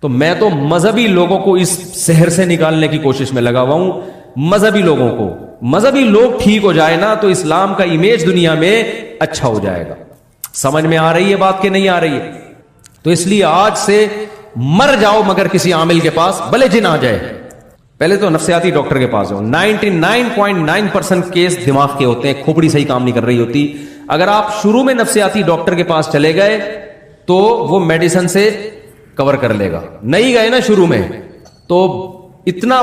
تو میں تو مذہبی لوگوں کو اس شہر سے نکالنے کی کوشش میں لگا ہوا ہوں. مذہبی لوگوں کو، مذہبی لوگ ٹھیک ہو جائے نا تو اسلام کا امیج دنیا میں اچھا ہو جائے گا. سمجھ میں آ رہی ہے بات کہ نہیں آ رہی ہے؟ تو اس لیے آج سے مر جاؤ مگر کسی عامل کے پاس، بھلے جن آ جائے. پہلے تو نفسیاتی ڈاکٹر کے پاس جاؤ. 99.9% کیس دماغ کے ہوتے ہیں، کھوپڑی صحیح کام نہیں کر رہی ہوتی. اگر آپ شروع میں نفسیاتی ڈاکٹر کے پاس چلے گئے تو وہ میڈیسن سے کور کر لے گا. نہیں گئے نا شروع میں تو اتنا